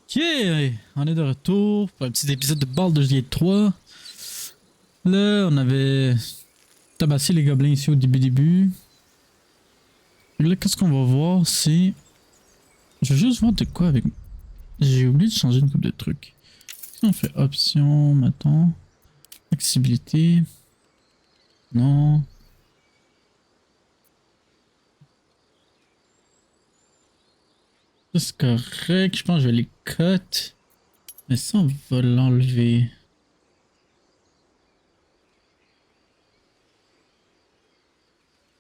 Ok, on est de retour pour un petit épisode de Baldur's Gate 3. Là, on avait tabassé les gobelins ici au début. Et là, qu'est-ce qu'on va voir, c'est... Je vais juste voir de quoi avec... J'ai oublié de changer une couple de trucs. Si on fait option, maintenant... Accessibilité... Non... Ça c'est correct, je pense que je vais les cut. Mais ça, on va l'enlever.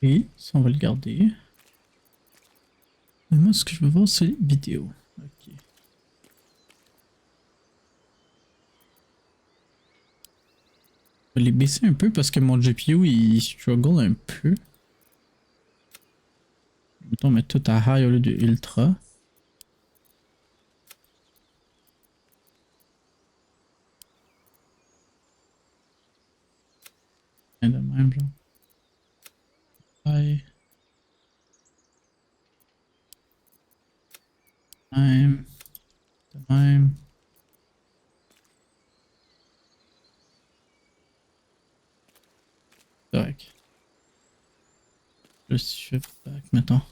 Et ça, on va le garder. Et moi, ce que je veux voir, c'est vidéo. Ok. Je vais les baisser un peu parce que mon GPU, il struggle un peu. Mettons, on met tout à high au lieu de ultra. Et de même, genre. High. Même. De même. Correct. Je suis back maintenant.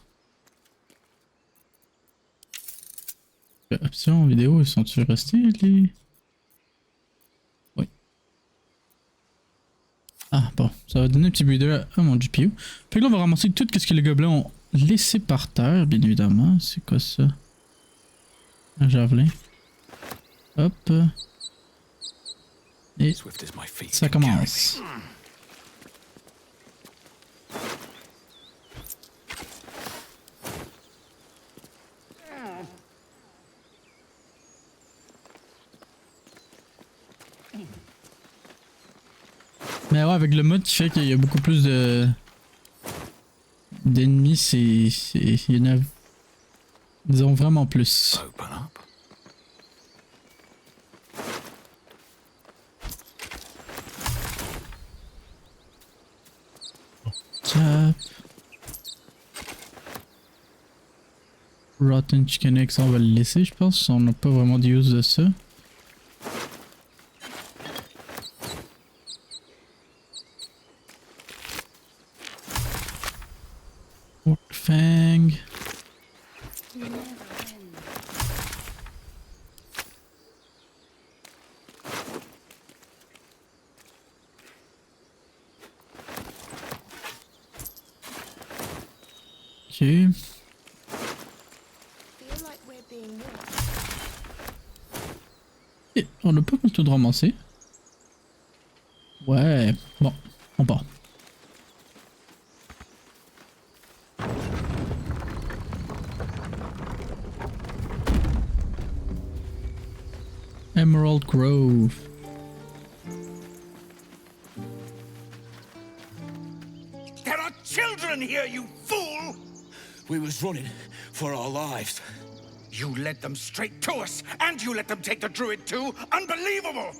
Option vidéo, ils sont-ils restés les... Oui. Ah bon, ça va donner un petit breeder à mon GPU. Fait que là on va ramasser tout ce que les gobelins ont laissé par terre, bien évidemment. C'est quoi ça? Un javelin. Hop. Et ça commence. Mais ouais, avec le mode qui fait qu'il y a beaucoup plus de d'ennemis, il y en a, disons, vraiment plus. Cap. Rotten Chicken Egg, ça on va le laisser, je pense. On n'a pas vraiment d'use de ça. Fang. Ok. Et on n'a pas tout de ramasser. Ouais, bon, on part. Emerald Grove. There are children here, you fool! We was running for our lives. You led them straight to us, and you let them take the druid too? Unbelievable!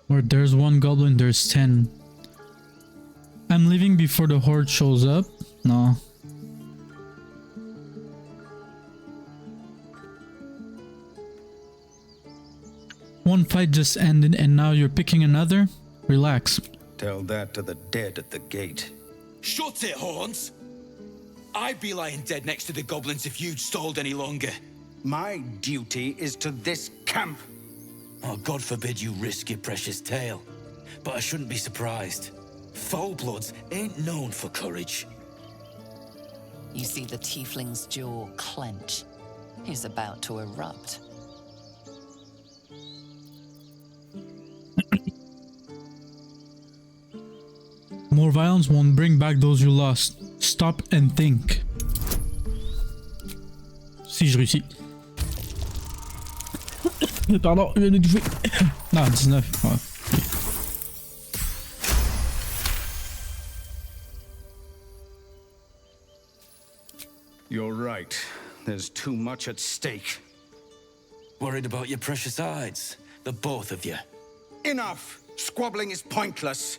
Where there's one goblin, there's 10. I'm leaving before the horde shows up. No. One fight just ended and now you're picking another? Relax. Tell that to the dead at the gate. Shut it, Horns! I'd be lying dead next to the goblins if you'd stalled any longer. My duty is to this camp. Oh, God forbid you risk your precious tail. But I shouldn't be surprised. Foul-bloods ain't known for courage. You see the tiefling's jaw clench. He's about to erupt. More violence won't bring back those you lost. Stop and think. Si je réussis. Pardon, je viens de jouer. Non, 19. Ouais. You're right. There's too much at stake. Worried about your precious hides? The both of you. Enough! Squabbling is pointless.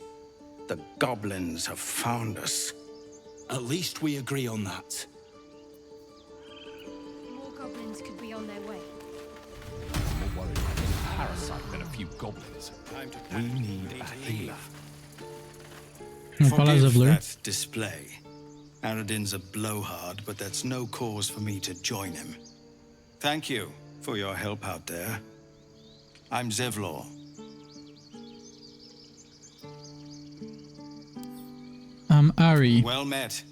The goblins have found us. At least we agree on that. More goblins could be on their way. More worried about a parasite than a few goblins. We need a healer. On parle à Forgive Zevler. that display. Aradin's a blowhard, but that's no cause for me to join him. Thank you for your help out there. I'm Zevlor. I'm Ari. Well met.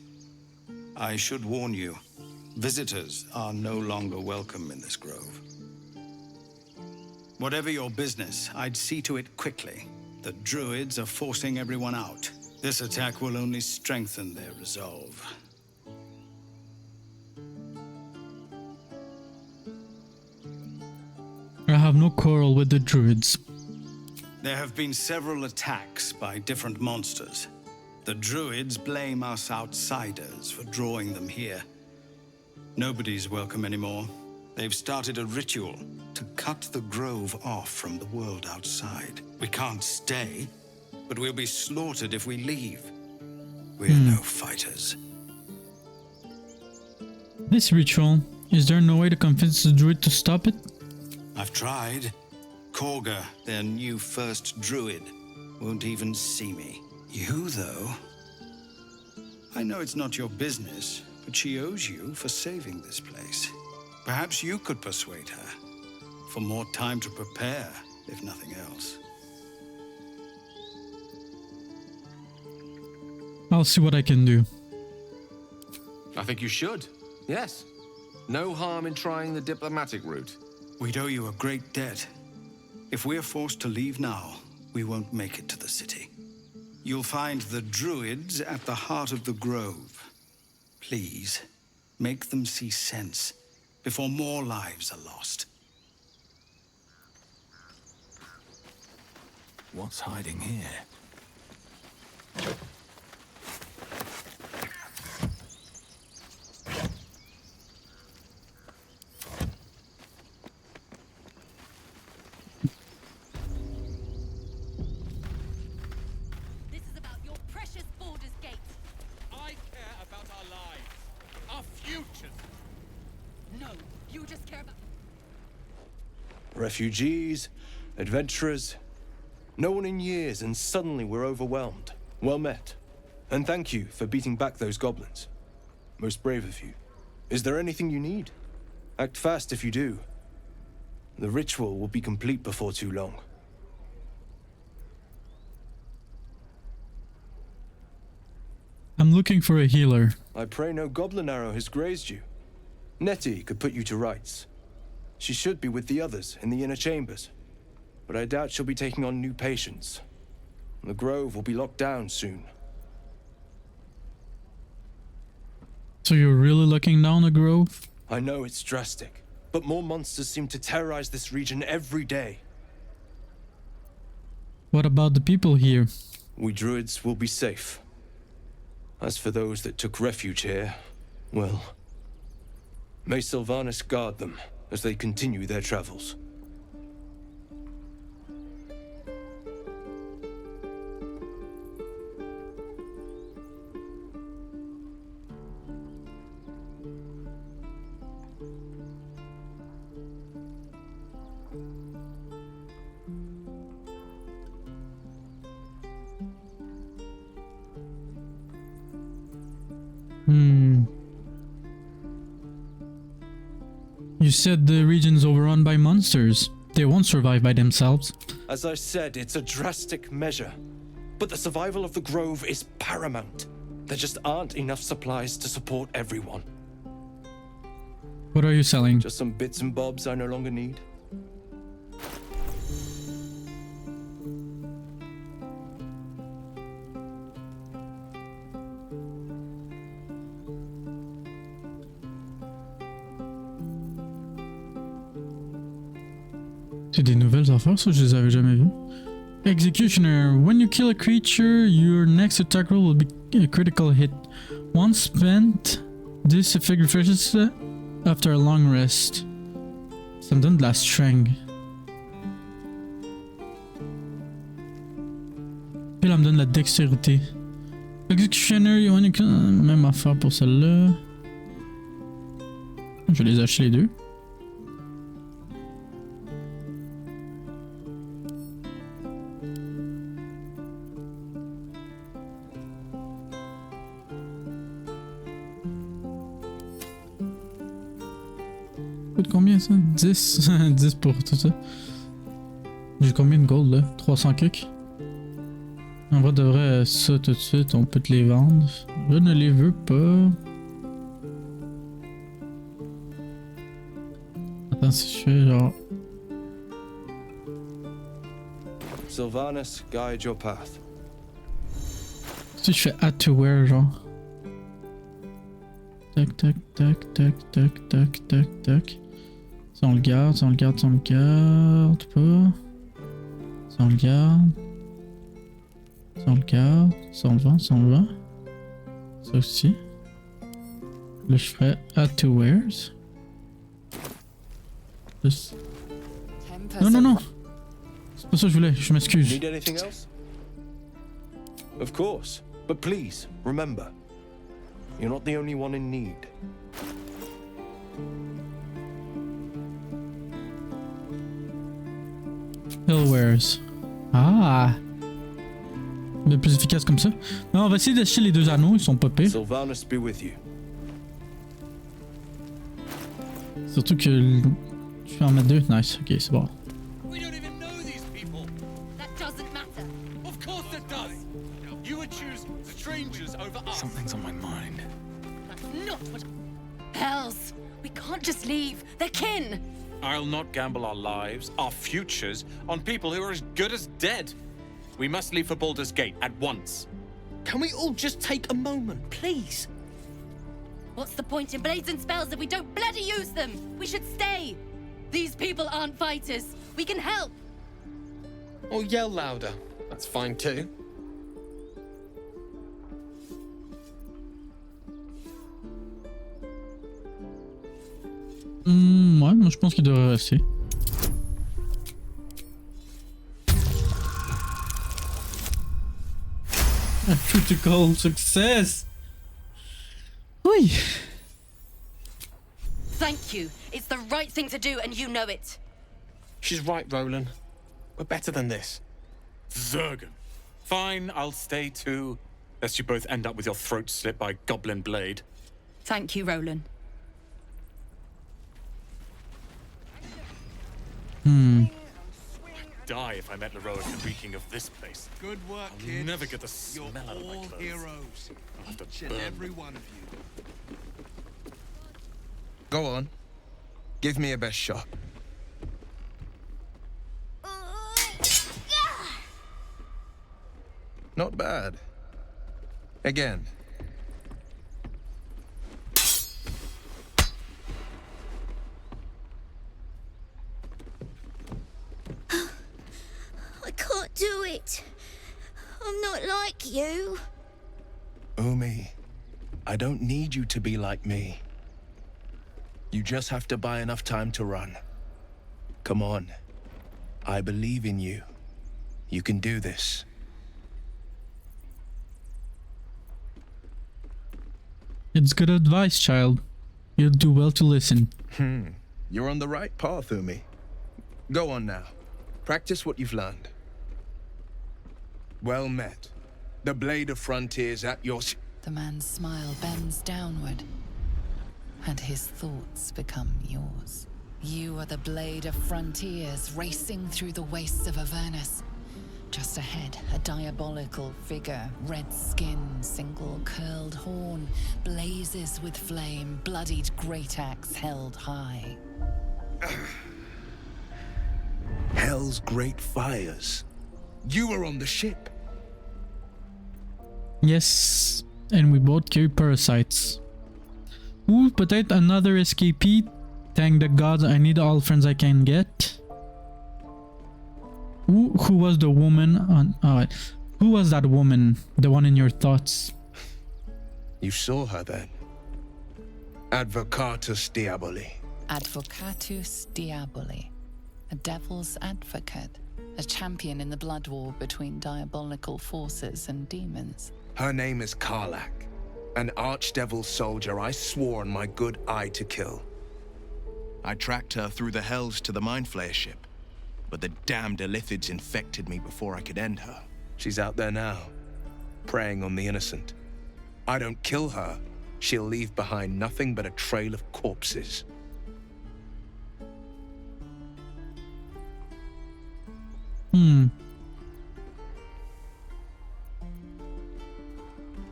I should warn you, visitors are no longer welcome in this grove. Whatever your business, I'd see to it quickly. The druids are forcing everyone out. This attack will only strengthen their resolve. I have no quarrel with the druids. There have been several attacks by different monsters. The druids blame us outsiders for drawing them here. Nobody's welcome anymore. They've started a ritual to cut the grove off from the world outside. We can't stay, but we'll be slaughtered if we leave. We're no fighters. This ritual, is there no way to convince the druid to stop it? I've tried. Korga, their new first druid, won't even see me. You, though? I know it's not your business, but she owes you for saving this place. Perhaps you could persuade her. For more time to prepare, if nothing else. I'll see what I can do. I think you should. Yes. No harm in trying the diplomatic route. We'd owe you a great debt. If we're forced to leave now, we won't make it to the city. You'll find the druids at the heart of the grove. Please, make them see sense before more lives are lost. What's hiding here? This is about your precious Baldur's Gate. I care about our lives, our futures. No, you just care about... Refugees, adventurers. No one in years, and suddenly we're overwhelmed. Well met. And thank you for beating back those goblins. Most brave of you. Is there anything you need? Act fast if you do. The ritual will be complete before too long. I'm looking for a healer. I pray no goblin arrow has grazed you. Nettie could put you to rights. She should be with the others in the inner chambers. But I doubt she'll be taking on new patients. The grove will be locked down soon. So you're really looking down the grove? I know it's drastic, but more monsters seem to terrorize this region every day. What about the people here? We druids will be safe. As for those that took refuge here, well, may Sylvanas guard them as they continue their travels. You said the region's overrun by monsters. They won't survive by themselves. As I said, it's a drastic measure. But the survival of the grove is paramount. There just aren't enough supplies to support everyone. What are you selling? Just some bits and bobs I no longer need. C'est des nouvelles affaires, ça, je les avais jamais vues. Executioner. When you kill a creature, your next attack roll will be a critical hit. Once spent, this effect refreshes after a long rest. Ça me donne de la strength. Puis là, elle me donne de la dextérité. Executioner, même affaire pour celle-là. Je vais les acheter les deux. Coûte combien ça? 10? 10 pour tout ça. J'ai combien de gold là? 300 kicks? En vrai, de vrai, ça tout de suite, on peut te les vendre. Je ne les veux pas. Attends, si je fais genre. Sylvanus, guide your path. Si je fais add to wear, genre. Tac, tac, tac, tac, tac, tac, tac, tac. Ça on le garde, ça on le garde, ça on le garde pas. Ça on le garde. Ça on le garde, ça on le vend, ça on le vend. Ça aussi. Là je ferais add to wears. Plus. Non, non, non. C'est pas ça que je voulais, je m'excuse. Need anything else? Of course, but please remember, you're not the only one in need. Hillwares. Ah! Mais plus efficace comme ça. Non, on va essayer d'acheter les deux anneaux, ils sont pas pires. Sylvanus be with you. Surtout que je vais en mettre deux. Nice, ok, c'est bon. We don't even know these people. That doesn't matter. Of course it does. You would choose strangers over us. Something's on my mind. That's not what. Hells! We can't just leave. They're kin. I'll not gamble our lives, our futures, on people who are as good as dead. We must leave for Baldur's Gate at once. Can we all just take a moment, please? What's the point in blades and spells if we don't bloody use them? We should stay. These people aren't fighters. We can help. Or yell louder. That's fine too. Ouais, moi je pense qu'il devrait rester. A critical success! Oui! Thank you. It's the right thing to do, and you know it. She's right, Roland. We're better than this. Zergan. Fine, I'll stay too. Lest you both end up with your throats slit by Goblin Blade. Thank you, Roland. Die if I met Leroic and reeking of this place. Good work, I'll kids. never get the You're smell out of my all clothes. heroes. I'll have to Each and burn every them. one of you. Go on. Give me a best shot. Not bad. Again. I can't do it. I'm not like you. Umi, I don't need you to be like me. You just have to buy enough time to run. Come on. I believe in you. You can do this. It's good advice, child. You'll do well to listen. You're on the right path, Umi. Go on now. Practice what you've learned. Well met. The Blade of Frontiers at your... The man's smile bends downward, and his thoughts become yours. You are the Blade of Frontiers, racing through the wastes of Avernus. Just ahead, a diabolical figure, red skin, single curled horn, blazes with flame, bloodied great axe held high. Hell's great fires. You were on the ship. Yes, and we both carry parasites. Ou peut-être another escapee. Thank the gods, I need all friends I can get. Who was the woman on... Alright. Who was that woman? The one in your thoughts? You saw her then. Advocatus Diaboli. Advocatus Diaboli. A devil's advocate. A champion in the blood war between diabolical forces and demons. Her name is Karlak, an archdevil soldier I swore on my good eye to kill. I tracked her through the hells to the Mind Flayer ship, but the damned Illithids infected me before I could end her. She's out there now, preying on the innocent. I don't kill her, she'll leave behind nothing but a trail of corpses.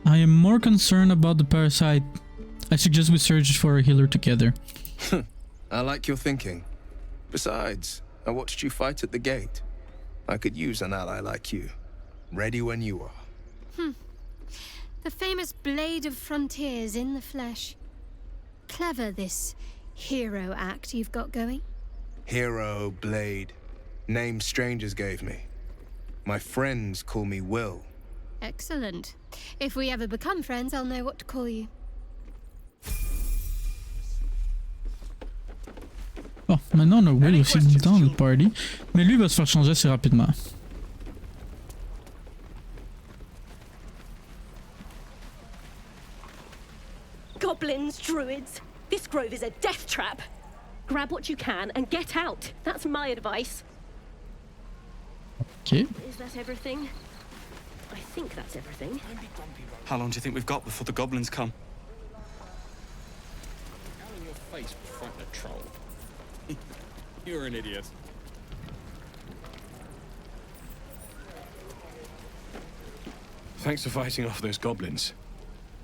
I am more concerned about the parasite. I suggest we search for a healer together. I like your thinking. Besides, I watched you fight at the gate. I could use an ally like you. Ready when you are. The famous Blade of Frontiers in the flesh. Clever, this hero act you've got going. Hero, Blade. Names strangers gave me. My friends call me Will. Excellent. If we ever become friends, I'll know what to call you. Bon, maintenant on a Will aussi dans le party, mais lui va se faire changer assez rapidement. Goblins, druids. This grove is a death trap. Grab what you can and get out. That's my advice. Okay. Is that everything? I think that's everything. How long do you think we've got before the goblins come? How in your face would frighten a troll? You're an idiot. Thanks for fighting off those goblins.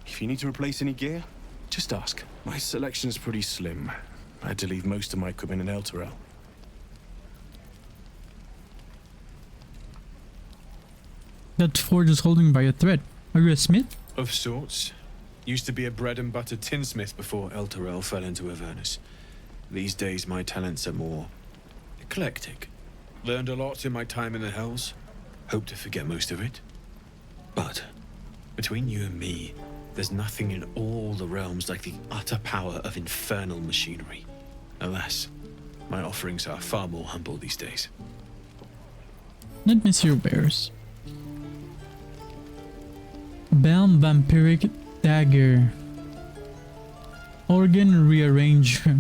If you need to replace any gear, just ask. My selection's pretty slim. I had to leave most of my equipment in Elturel. That forge is holding by a thread. Are you a smith? Of sorts. Used to be a bread and butter tinsmith before Elturel fell into Avernus. These days my talents are more eclectic. Learned a lot in my time in the Hells. Hope to forget most of it. But between you and me, there's nothing in all the realms like the utter power of infernal machinery. Alas, my offerings are far more humble these days. Let me see your wares. Bound Vampiric Dagger. Organ Rearranger.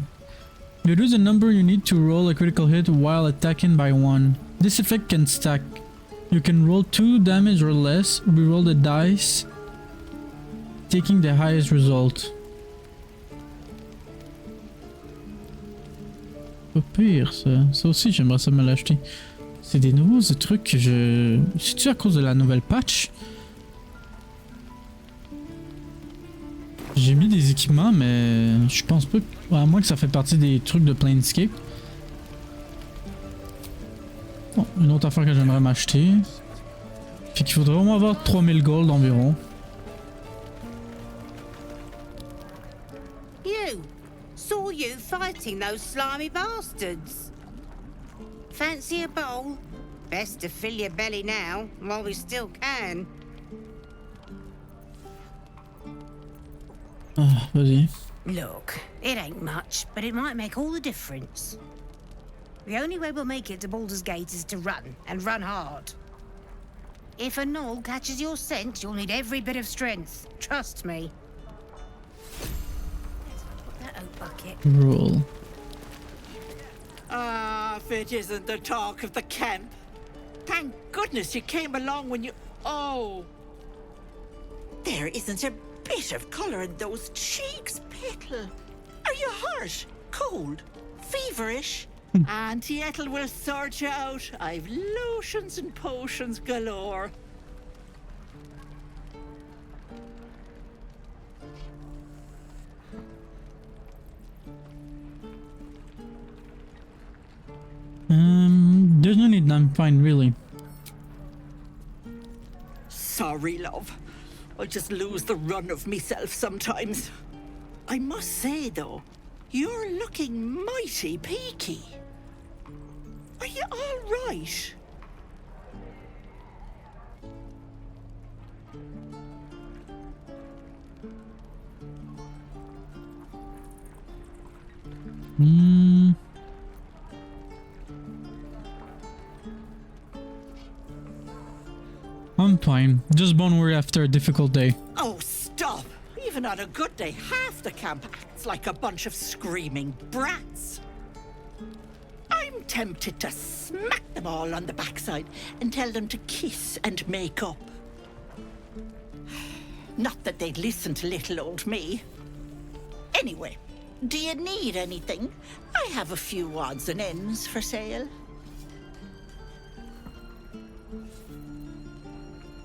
Reduce the number you need to roll a critical hit while attacking by 1. This effect can stack. You can roll 2 damage or less, reroll the dice, taking the highest result. Pas pire ça. Ça aussi j'aimerais ça me l'acheter. C'est des nouveaux trucs que je... C'est-tu à cause de la nouvelle patch? J'ai mis des équipements mais je pense pas que... À moins que ça fait partie des trucs de Planescape. Bon, une autre affaire que j'aimerais m'acheter. Fait qu'il faudrait au moins avoir 3000 gold environ. You! Saw you fighting those slimy bastards. Fancy a bowl? Best to fill your belly now, while we still can. Ah, vas-y. Look, it ain't much, but it might make all the difference. The only way we'll make it to Baldur's Gate is to run, and run hard. If a gnoll catches your scent, you'll need every bit of strength. Trust me. That oak bucket. Roll. Ah, if it isn't the talk of the camp. Thank goodness you came along when you... Oh! There isn't a bit of colour in those cheeks, Petal. Are you hurt? Cold? Feverish? Auntie Ethel will sort you out. I've lotions and potions galore. There's no need, I'm fine, really. Sorry, love. I just lose the run of myself sometimes. I must say, though, you're looking mighty peaky. Are you all right? I'm fine. Just bone worry after a difficult day. Oh, stop! Even on a good day, half the camp acts like a bunch of screaming brats. I'm tempted to smack them all on the backside and tell them to kiss and make up. Not that they'd listen to little old me. Anyway, do you need anything? I have a few odds and ends for sale.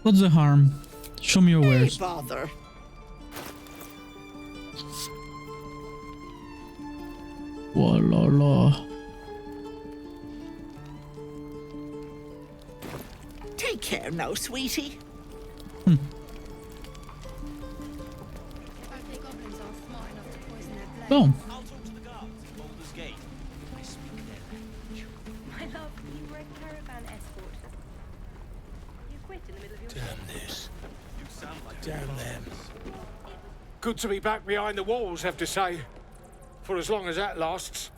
What's the harm? Show me your wares. Hey, bother. Walala. Take care now, sweetie. Boom. My love, you were a caravan escort. You quit in the middle of your... Damn this. Damn them. Good to be back behind the walls, have to say. For as long as that lasts.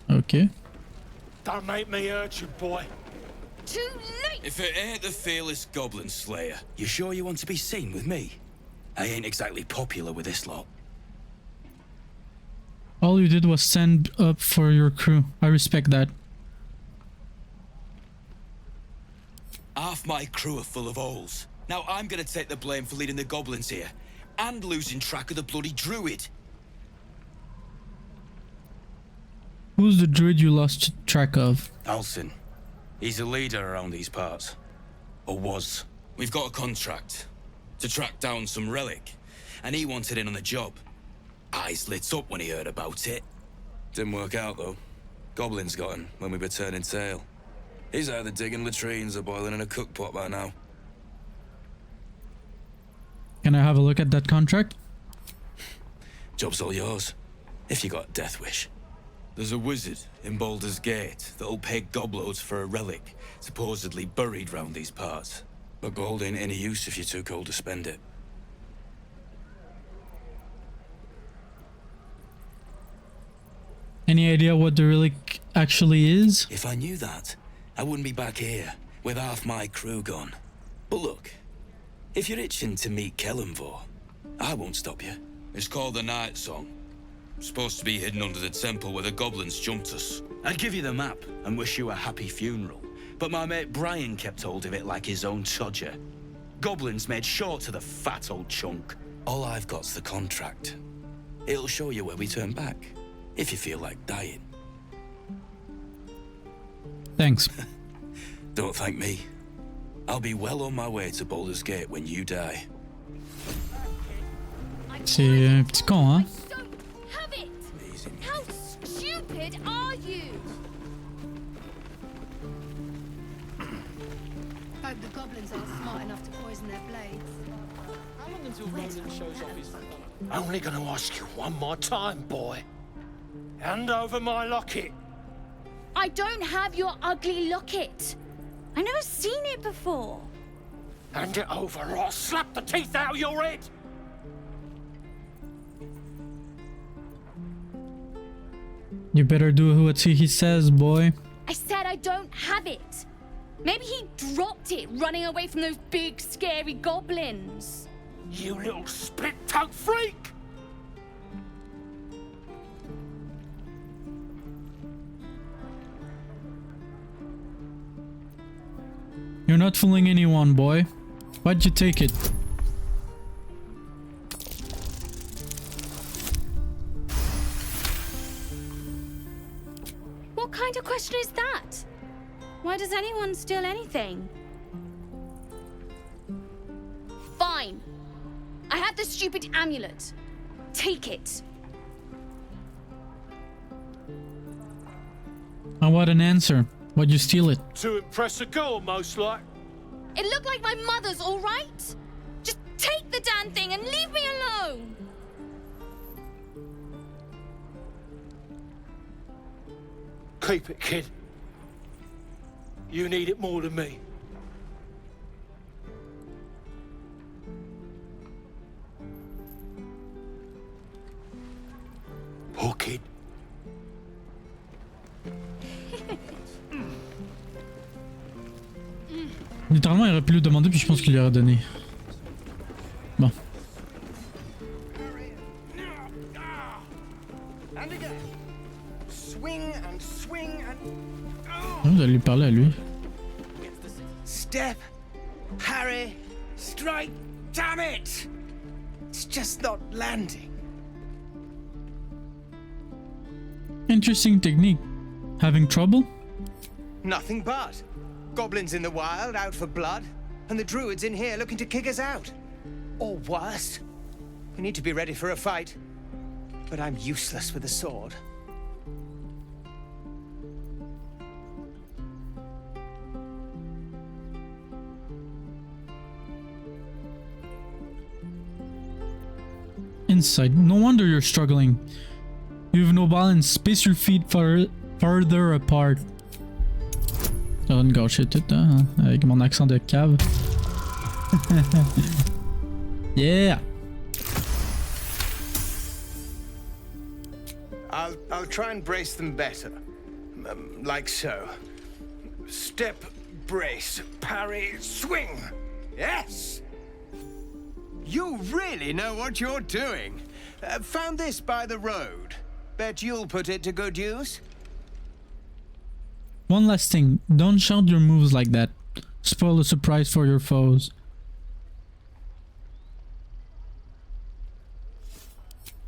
Okay. Don't make me hurt you, boy. Too late! If it ain't the fearless goblin slayer, you sure you want to be seen with me? I ain't exactly popular with this lot. All you did was stand up for your crew. I respect that. Half my crew are full of holes. Now I'm gonna take the blame for leading the goblins here, and losing track of the bloody druid. Who's the druid you lost track of? Alcin. He's a leader around these parts. Or was. We've got a contract to track down some relic, and he wanted in on the job. Eyes lit up when he heard about it. Didn't work out, though. Goblins got him when we were turning tail. He's either digging latrines or boiling in a cookpot by now. Can I have a look at that contract? Job's all yours, if you got a death wish. There's a wizard in Baldur's Gate that'll pay gobloads for a relic, supposedly buried round these parts. But gold ain't any use if you're too cold to spend it. Any idea what the relic actually is? If I knew that, I wouldn't be back here, with half my crew gone. But look, if you're itching to meet Kellenvor, I won't stop you. It's called the Night Song. Supposed to be hidden under the temple where the goblins jumped us. I'd give you the map and wish you a happy funeral, but my mate Brian kept hold of it like his own todger. Goblins made short to the fat old chunk. All I've got's the contract. It'll show you where we turn back, if you feel like dying. Thanks. Don't thank me. I'll be well on my way to Baldur's Gate when you die. C'est un petit con, hein? Have it! How stupid are you? Hope the goblins aren't smart enough to poison their blades. How long until Roland shows off his... Only gonna ask you one more time, boy. Hand over my locket. I don't have your ugly locket. I've never seen it before. Hand it over or I'll slap the teeth out of your head. You better do what he says, boy. I said I don't have it. Maybe he dropped it running away from those big, scary goblins. You little split-tongued freak! You're not fooling anyone, boy. Why'd you take it? What kind of question is that? Why does anyone steal anything? Fine. I have the stupid amulet. Take it. I want an answer. Why'd you steal it? To impress a girl, most like. It looked like my mother's, all right? Just take the damn thing and leave me alone. Keep it, kid. You need it more than me. Poor kid. Littéralement, il aurait pu lui demander, puis je pense qu'il lui aurait donné. Bon. Vous allez lui parler à lui. Step, Harry, strike, damn it! It's just not landing. Interesting technique. Having trouble? Nothing but. Goblins in the wild, out for blood, and the druids in here looking to kick us out. Or worse. We need to be ready for a fight. But I'm useless with a sword. Inside. No wonder you're struggling. You have no balance. Space your feet further apart. Ça va me gâcher tout, hein, avec mon accent de cave. Yeah! I'll try and brace them better. Like so. Step, brace, parry, swing. Yes! You really know what you're doing. Found this by the road. Bet you'll put it to good use. One last thing. Don't shout your moves like that. Spoil a surprise for your foes.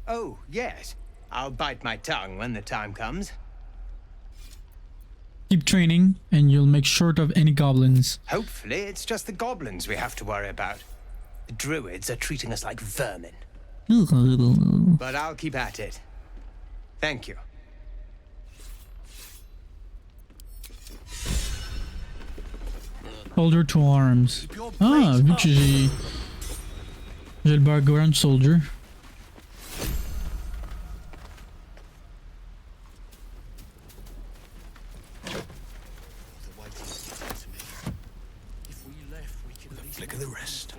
Oh, yes. I'll bite my tongue when the time comes. Keep training, and you'll make short of any goblins. Hopefully, it's just the goblins we have to worry about. The druids are treating us like vermin. But I'll keep at it. Thank you. Soldier to arms. Ah, vu que j'ai le background soldier. Flick of the wrist.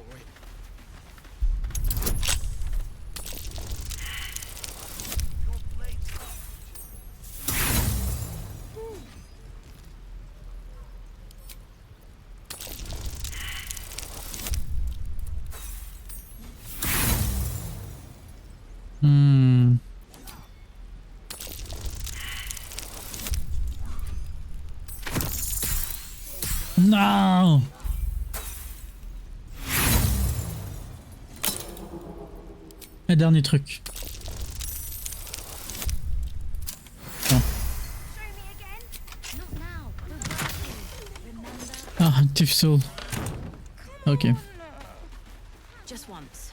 No! Un dernier truc. Oh. Ah, Thief Soul. Okay. Just once.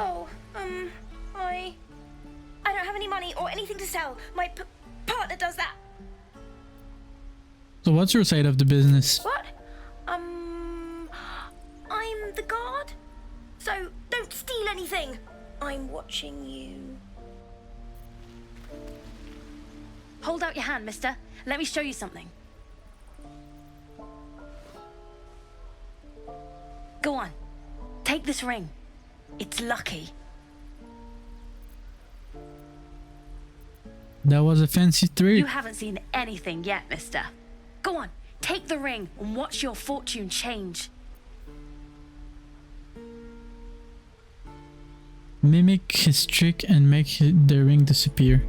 Oh, I don't have any money or anything to sell. My partner does that. So what's your side of the business? What? I'm the guard. So don't steal anything. I'm watching you. Hold out your hand, mister. Let me show you something. Go on. Take this ring. It's lucky. That was a fancy trick. You haven't seen anything yet, mister. Go on. Take the ring and watch your fortune change. Mimic his trick and make the ring disappear.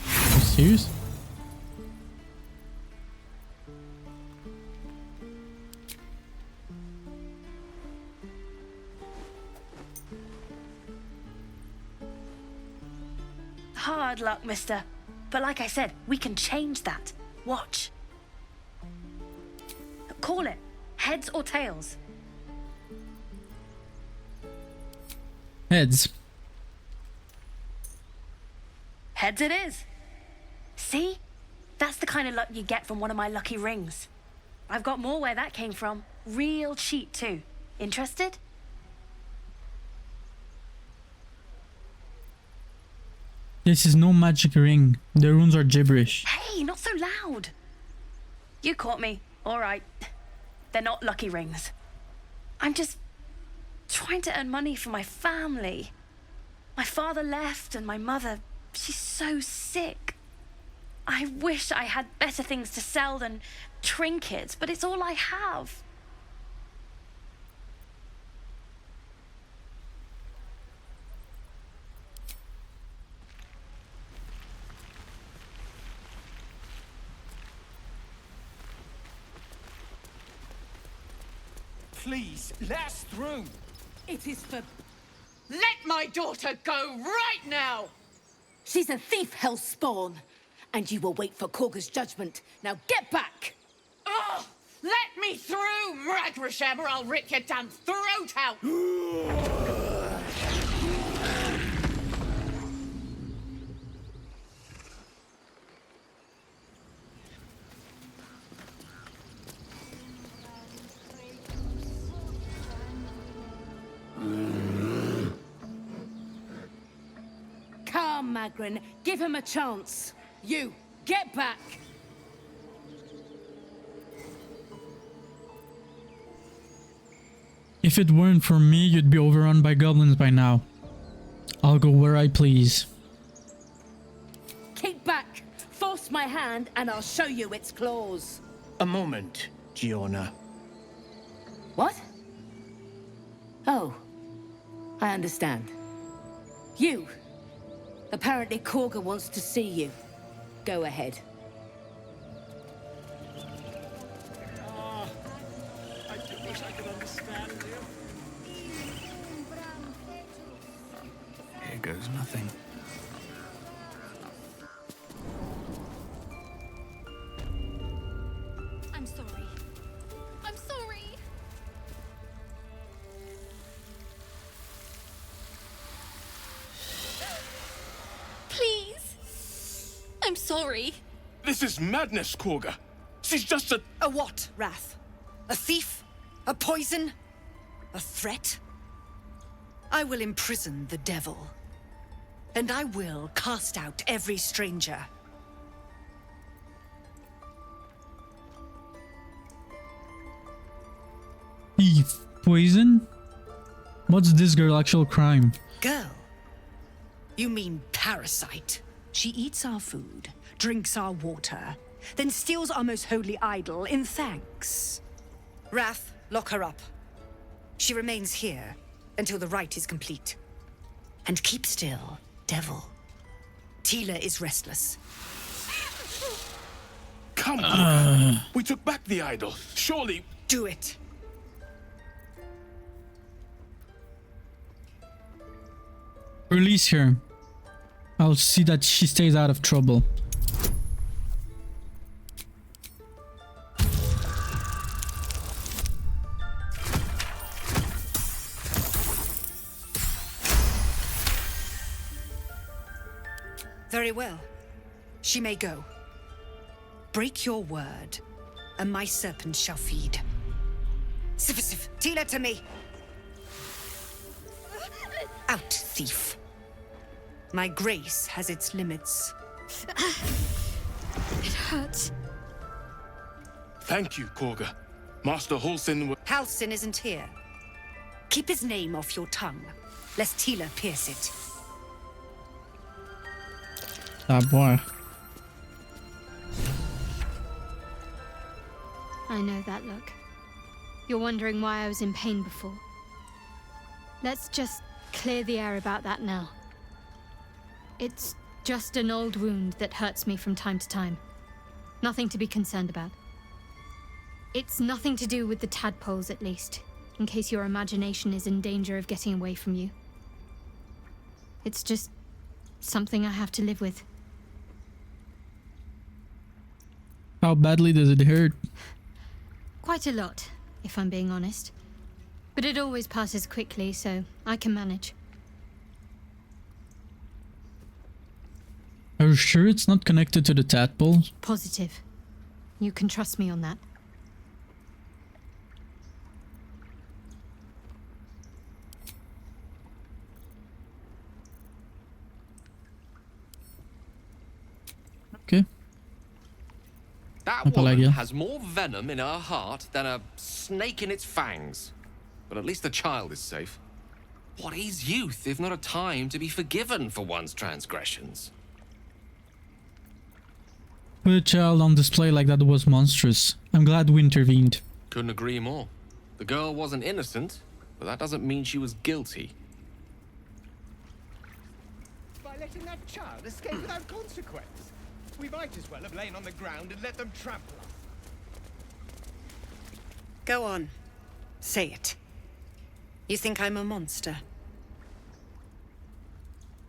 Are you serious? Hard luck, mister. But like I said, we can change that. Watch. Call it. Heads or tails? Heads. Heads it is. See? That's the kind of luck you get from one of my lucky rings. I've got more where that came from. Real cheap too. Interested? This is no magic ring. The runes are gibberish. Hey, not so loud. You caught me. All right. They're not lucky rings. I'm just trying to earn money for my family. My father left, and my mother, she's so sick. I wish I had better things to sell than trinkets, but it's all I have. Please, let us through. It is for... Let my daughter go right now! She's a thief, hellspawn, and you will wait for Korga's judgment. Now get back! Oh, let me through, Mragrasham, or I'll rip your damn throat out! Come, Magrin, give him a chance. You, get back! If it weren't for me, you'd be overrun by goblins by now. I'll go where I please. Keep back! Force my hand and I'll show you its claws. A moment, Giona. What? Oh, I understand. You! Apparently Korga wants to see you. Go ahead. Oh, I do wish I could understand you. Here goes nothing. I'm sorry. I'm sorry. Please. I'm sorry. This is madness, Korga. She's just a... A what, Wrath? A thief? A poison? A threat? I will imprison the devil. And I will cast out every stranger. Thief. Poison? What's this girl's actual crime? Girl? You mean parasite? She eats our food, drinks our water, then steals our most holy idol in thanks. Wrath, lock her up. She remains here until the rite is complete. And keep still, devil. Tila is restless. Come on. We took back the idol. Surely... Do it. Release her. I'll see that she stays out of trouble. Very well. She may go. Break your word, and my serpent shall feed. Sif, Tila to me! Out, thief. My grace has its limits. It hurts. Thank you, Korga. Master Halsin... Halsin isn't here. Keep his name off your tongue, lest Tila pierce it. Ah, boy. I know that look. You're wondering why I was in pain before. Let's just clear the air about that now. It's just an old wound that hurts me from time to time. Nothing to be concerned about. It's nothing to do with the tadpoles, at least, in case your imagination is in danger of getting away from you. It's just something I have to live with. How badly does it hurt? Quite a lot, if I'm being honest. But it always passes quickly, so I can manage. Are you sure it's not connected to the tadpoles? Positive. You can trust me on that. Okay. That Apologia. woman has more venom in her heart than a snake in its fangs. But at least the child is safe. What is youth if not a time to be forgiven for one's transgressions? Put a child on display like that was monstrous. I'm glad we intervened. Couldn't agree more. The girl wasn't innocent, but that doesn't mean she was guilty. By letting that child escape without consequence. We might as well have lain on the ground and let them trample us. Go on. Say it. You think I'm a monster?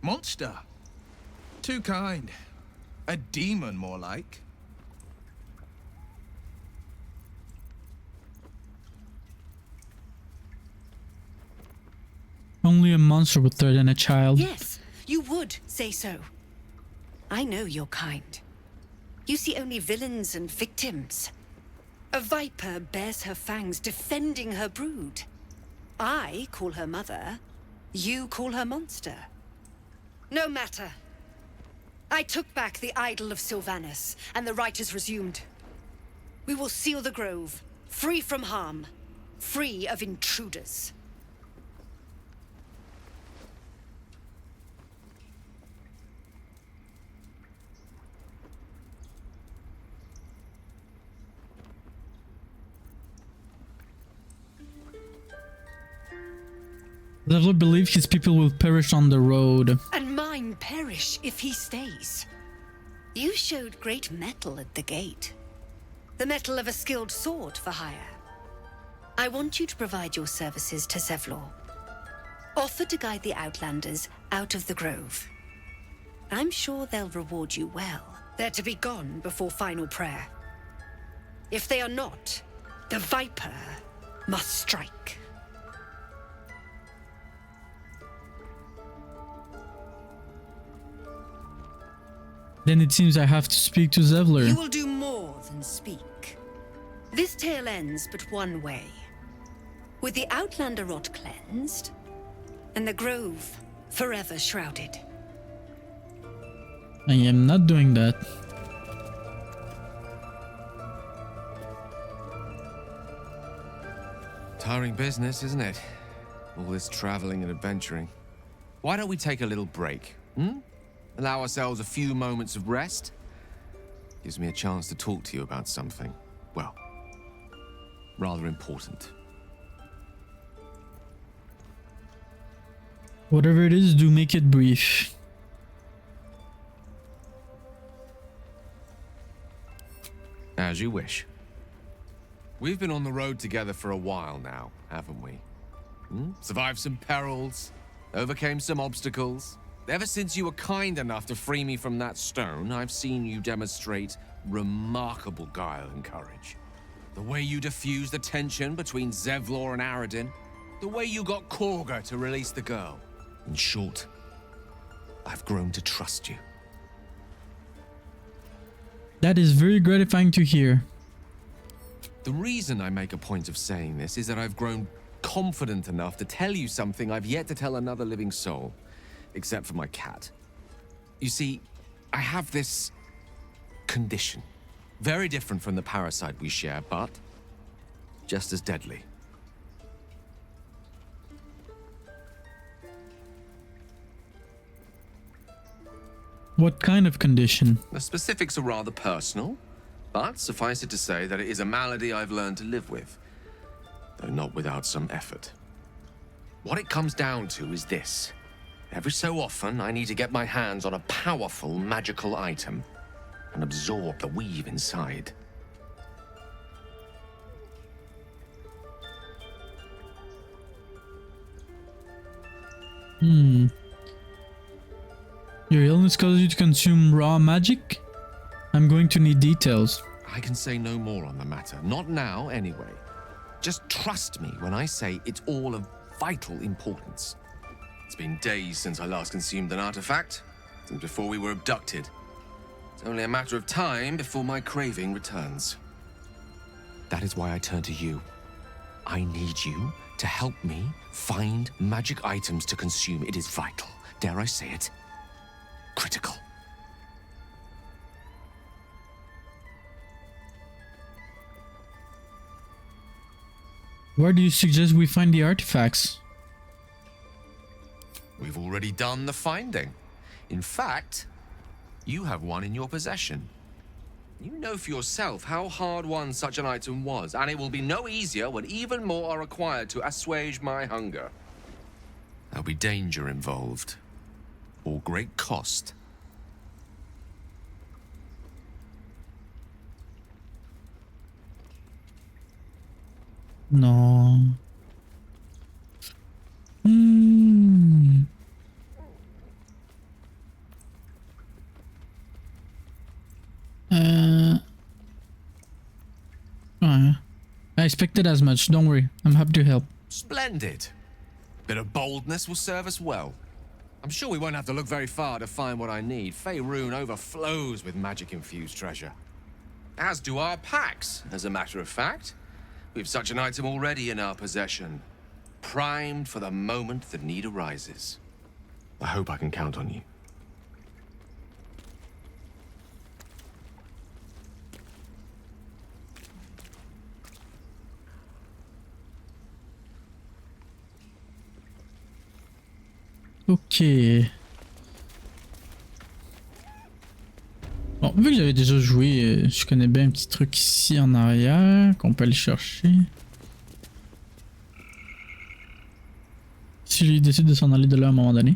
Monster? Too kind. A demon, more like. Only a monster would threaten a child. Yes, you would say so. I know your kind. You see only villains and victims. A viper bears her fangs defending her brood. I call her mother. You call her monster. No matter. I took back the idol of Sylvanus, and the rite is resumed. We will seal the grove, free from harm, free of intruders. Zevlor believes his people will perish on the road. And mine perish if he stays. You showed great mettle at the gate. The mettle of a skilled sword for hire. I want you to provide your services to Zevlor. Offer to guide the Outlanders out of the grove. I'm sure they'll reward you well. They're to be gone before final prayer. If they are not, the Viper must strike. Then it seems I have to speak to Zevlor. You will do more than speak. This tale ends but one way. With the Outlander rot cleansed, and the grove forever shrouded. I am not doing that. Tiring business, isn't it? All this traveling and adventuring. Why don't we take a little break, hmm? Allow ourselves a few moments of rest? Gives me a chance to talk to you about something, well, rather important. Whatever it is, do make it brief. As you wish. We've been on the road together for a while now, haven't we? Survived some perils, overcame some obstacles. Ever since you were kind enough to free me from that stone, I've seen you demonstrate remarkable guile and courage. The way you diffused the tension between Zevlor and Aradin, the way you got Korga to release the girl. In short, I've grown to trust you. That is very gratifying to hear. The reason I make a point of saying this is that I've grown confident enough to tell you something I've yet to tell another living soul. Except for my cat. You see, I have this condition. Very different from the parasite we share, but just as deadly. What kind of condition? The specifics are rather personal, but suffice it to say that it is a malady I've learned to live with, though not without some effort. What it comes down to is this. Every so often, I need to get my hands on a powerful magical item and absorb the weave inside. Your illness causes you to consume raw magic? I'm going to need details. I can say no more on the matter. Not now, anyway. Just trust me when I say it's all of vital importance. It's been days since I last consumed an artifact, since before we were abducted. It's only a matter of time before my craving returns. That is why I turn to you. I need you to help me find magic items to consume. It is vital. Dare I say it? Critical. Where do you suggest we find the artifacts? We've already done the finding. In fact, you have one in your possession. You know for yourself how hard-won such an item was, and it will be no easier when even more are required to assuage my hunger. There'll be danger involved, or great cost. No. Hmm. I expected as much. Don't worry. I'm happy to help. Splendid. Bit of boldness will serve us well. I'm sure we won't have to look very far to find what I need. Faerun overflows with magic-infused treasure. As do our packs, as a matter of fact. We've such an item already in our possession. Primed for the moment the need arises. I hope I can count on you. Ok. Bon, vu que j'avais déjà joué, je connais bien un petit truc ici en arrière qu'on peut aller chercher. Si lui décide de s'en aller de là à un moment donné.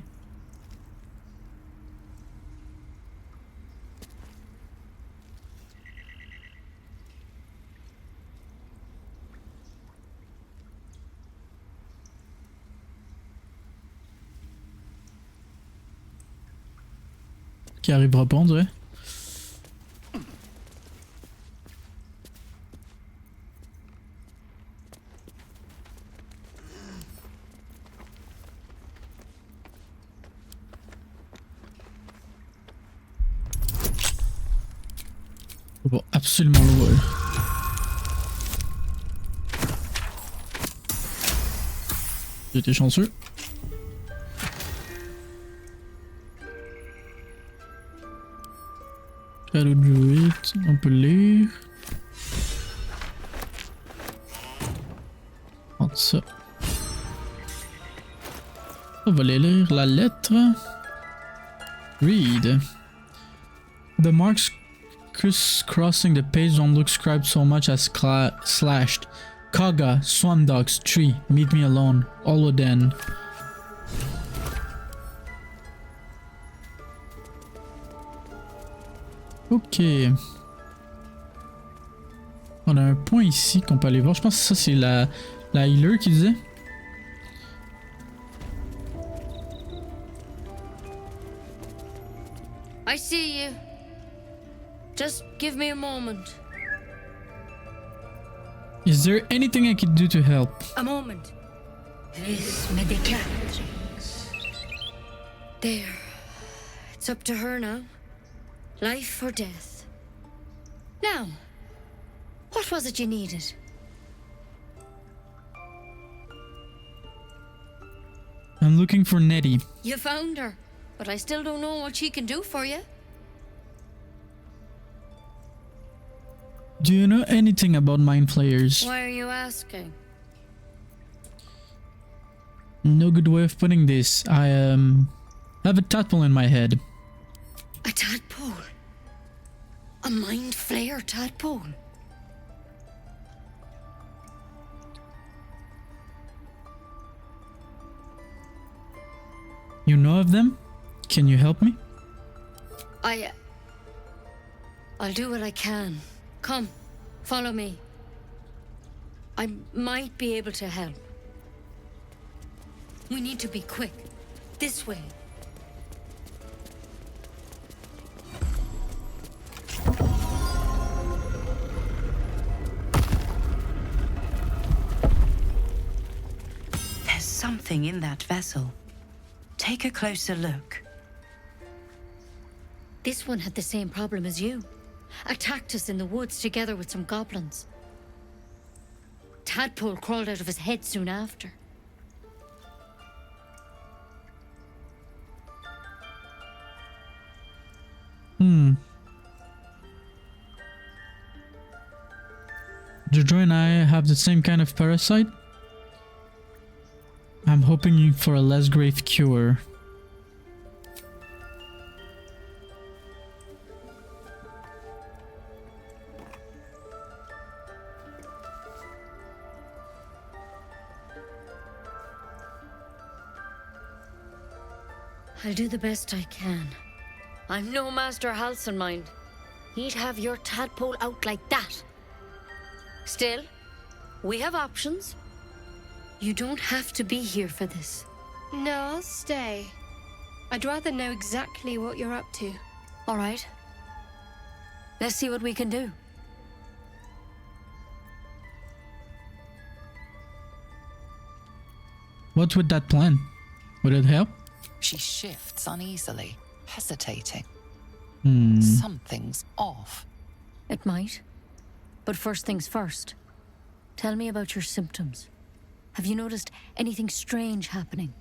Qui arrivera pas, on dirait. Faut absolument l'ouvrir. J'ai été chanceux. Shadow Druid, on peut lire. Prends ça. On va aller lire la lettre. Read. The marks crisscrossing the page don't look scribed so much as slashed. Kaga, Swan Dogs, Tree, Meet Me Alone, Oloden. Ok. On a un point ici qu'on peut aller voir. Je pense que ça c'est la healer qui disait. I see you. Just give me a moment. Is there anything I could do to help? A moment. There. It's up to her now. Life or death. Now, what was it you needed? I'm looking for Nettie. You found her, but I still don't know what she can do for you. Do you know anything about mind flayers? Why are you asking? No good way of putting this. I have a tadpole in my head. A tadpole? A mind flayer tadpole? You know of them? Can you help me? I'll do what I can. Come, follow me. I might be able to help. We need to be quick. This way. There's something in that vessel. Take a closer look. This one had the same problem as you. Attacked us in the woods together with some goblins. Tadpole crawled out of his head soon after. Jojo and I have the same kind of parasite. I'm hoping for a less grave cure. I'll do the best I can. I'm no Master Halson, mind. He'd have your tadpole out like that. Still, we have options. You don't have to be here for this. No, I'll stay. I'd rather know exactly what you're up to. All right. Let's see what we can do. What's with that plan? Would it help? She shifts uneasily, hesitating. Hmm. Something's off. It might. But first things first. Tell me about your symptoms. Have you noticed anything strange happening?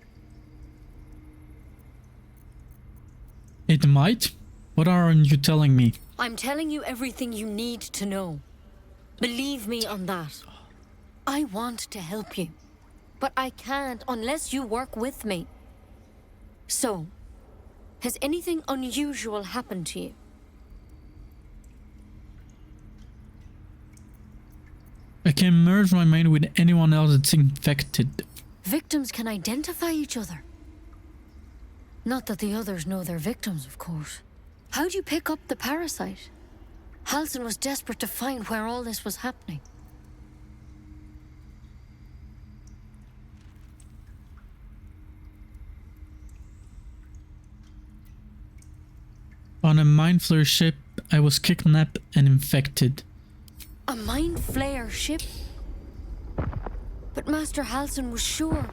It might? What aren't you telling me? I'm telling you everything you need to know. Believe me on that. I want to help you, but I can't unless you work with me. So, has anything unusual happened to you? I can merge my mind with anyone else that's infected. Victims can identify each other. Not that the others know they're victims, of course. How'd you pick up the parasite? Halson was desperate to find where all this was happening. On a Mind Flayer ship, I was kidnapped and infected. A Mind Flayer ship? But Master Halson was sure.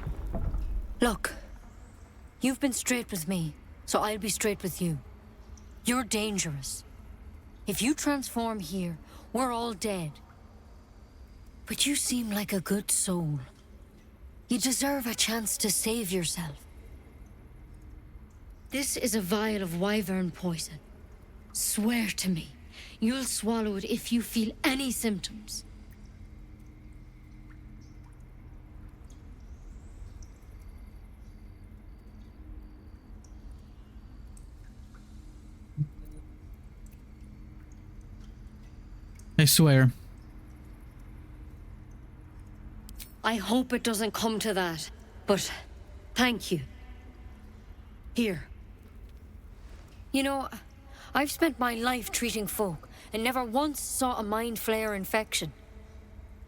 Look, you've been straight with me, so I'll be straight with you. You're dangerous. If you transform here, we're all dead. But you seem like a good soul. You deserve a chance to save yourself. This is a vial of wyvern poison. Swear to me, you'll swallow it if you feel any symptoms. I swear. I hope it doesn't come to that, but thank you. Here. You know, I've spent my life treating folk and never once saw a Mind Flayer infection.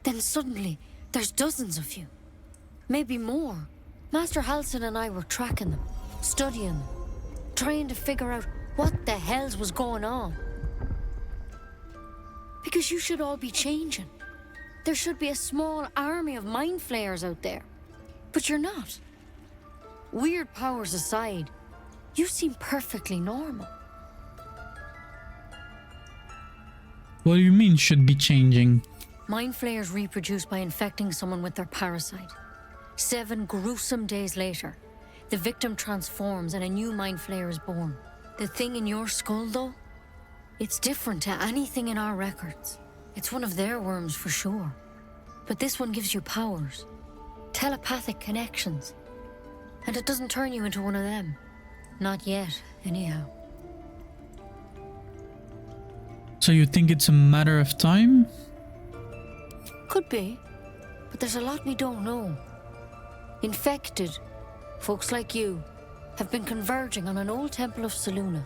Then suddenly, there's dozens of you. Maybe more. Master Halson and I were tracking them, studying them, trying to figure out what the hells was going on. Because you should all be changing. There should be a small army of Mind Flayers out there. But you're not. Weird powers aside, you seem perfectly normal. What do you mean should be changing? Mind Flayers reproduce by infecting someone with their parasite. 7 gruesome days later, the victim transforms and a new Mind Flayer is born. The thing in your skull, though? It's different to anything in our records. It's one of their worms for sure. But this one gives you powers. Telepathic connections. And it doesn't turn you into one of them. Not yet, anyhow. So you think it's a matter of time? Could be. But there's a lot we don't know. Infected, folks like you, have been converging on an old temple of Selûne.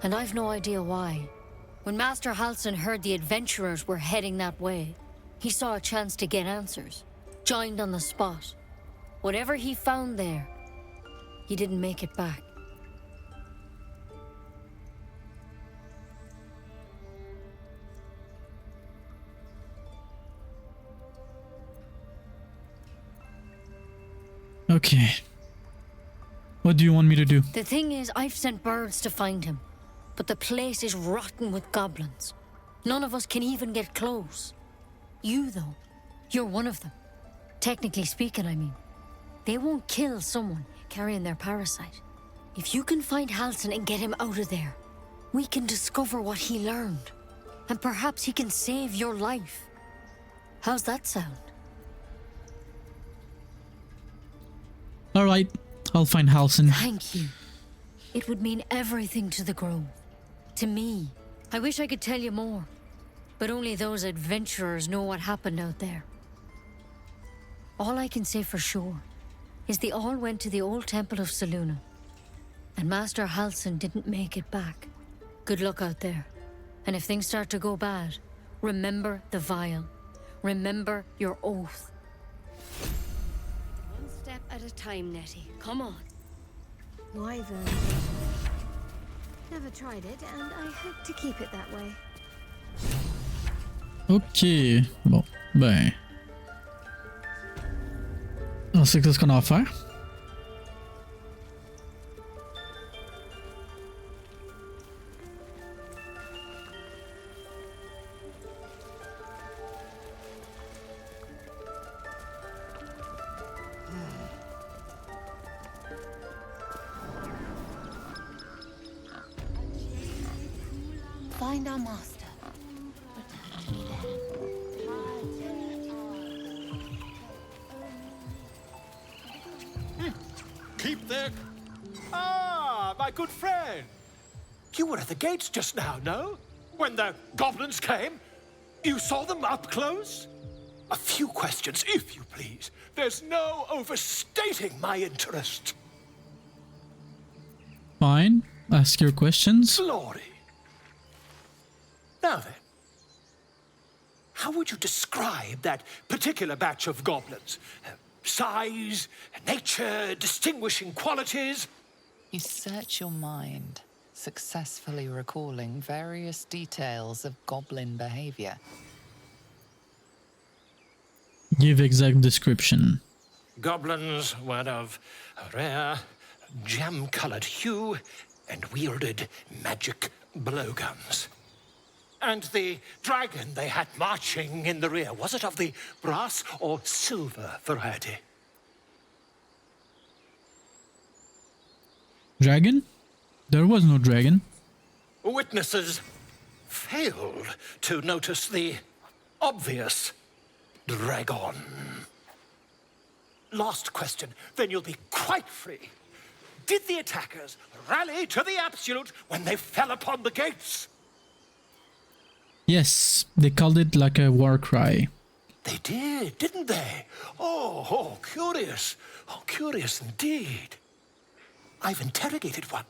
And I've no idea why. When Master Halson heard the adventurers were heading that way, he saw a chance to get answers. Joined on the spot. Whatever he found there, he didn't make it back. Okay. What do you want me to do? The thing is, I've sent birds to find him. But the place is rotten with goblins. None of us can even get close. You, though, you're one of them. Technically speaking, I mean. They won't kill someone carrying their parasite. If you can find Halson and get him out of there, we can discover what he learned. And perhaps he can save your life. How's that sound? Alright, I'll find Halson. Thank you. It would mean everything to the Grove. To me. I wish I could tell you more. But only those adventurers know what happened out there. All I can say for sure is they all went to the old temple of Selûne. And Master Halsin didn't make it back. Good luck out there. And if things start to go bad, remember the vial. Remember your oath. One step at a time, Nettie. Come on. Wyvern. Never tried it, and I hope to keep it that way. Ok, bon, ben... On sait ce qu'on a à faire. Find our master. Keep there. Ah, my good friend. You were at the gates just now, no? When the goblins came? You saw them up close? A few questions, if you please. There's no overstating my interest. Fine, ask your questions. Glory. Now then, how would you describe that particular batch of goblins? Size, nature, distinguishing qualities? You search your mind, successfully recalling various details of goblin behavior. Give exact description. Goblins were of a rare, jam-colored hue and wielded magic blowguns. And the dragon they had marching in the rear, was it of the brass or silver variety? Dragon? There was no dragon. Witnesses failed to notice the obvious dragon. Last question, then you'll be quite free. Did the attackers rally to the absolute when they fell upon the gates? Yes, they called it like a war cry. They did, didn't they? Oh, curious. Oh, curious indeed. I've interrogated one,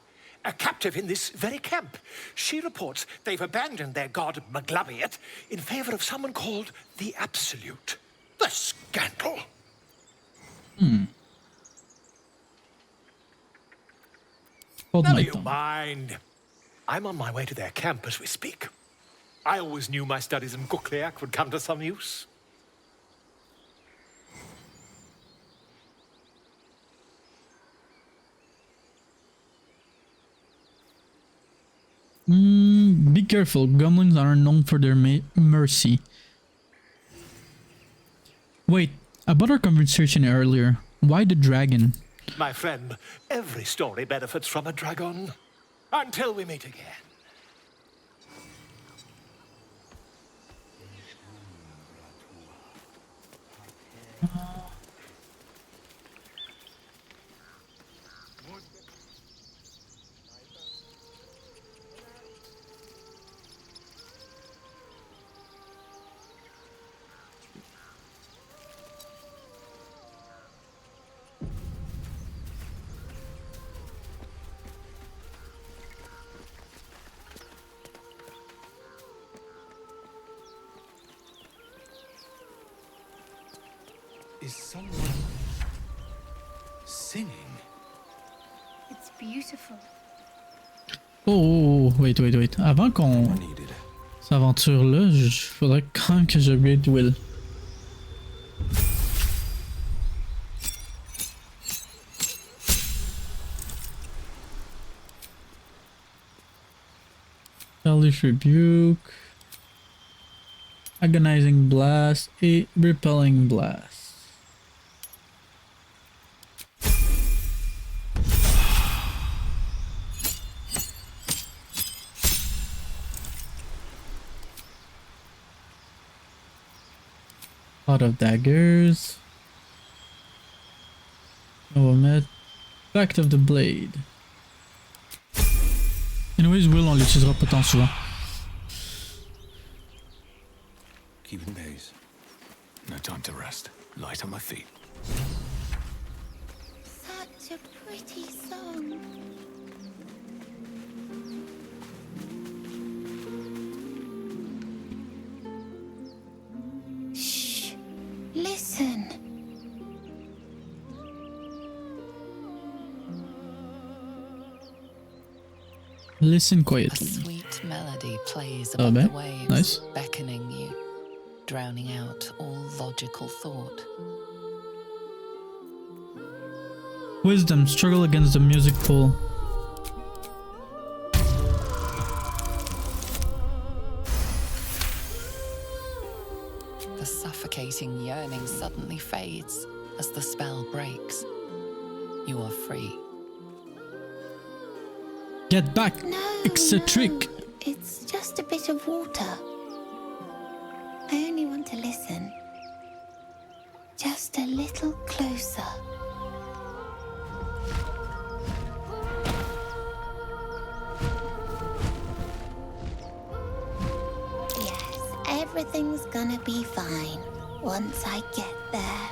a captive in this very camp. She reports they've abandoned their god Maglabiet in favor of someone called the Absolute. The scandal! Hold Never my you tongue. mind. I'm on my way to their camp as we speak. I always knew my studies in Gukliak would come to some use. Be careful, goblins are known for their mercy. Wait, about our conversation earlier, why the dragon? My friend, every story benefits from a dragon. Until we meet again. Is someone singing? It's beautiful. Oh, wait. Avant qu'on s'aventure là, faudrait quand même que j'upgrade Will. Hellish Rebuke, Agonizing Blast et Repelling Blast. Lot of daggers. No omit. Fact of the Blade. Anyways, Will, on l'utilisera pas tant souvent. Keeping pace. No time to rest. Light on my feet. Such a pretty song. Listen A quietly. sweet melody plays Oh, above the ben. waves, Nice. beckoning you, drowning out all logical thought. Wisdom, struggle against the music pull. The suffocating yearning suddenly fades as the spell breaks. You are free. Get back, eccentric. It's just a bit of water. I only want to listen. Just a little closer. Yes, everything's gonna be fine once I get there.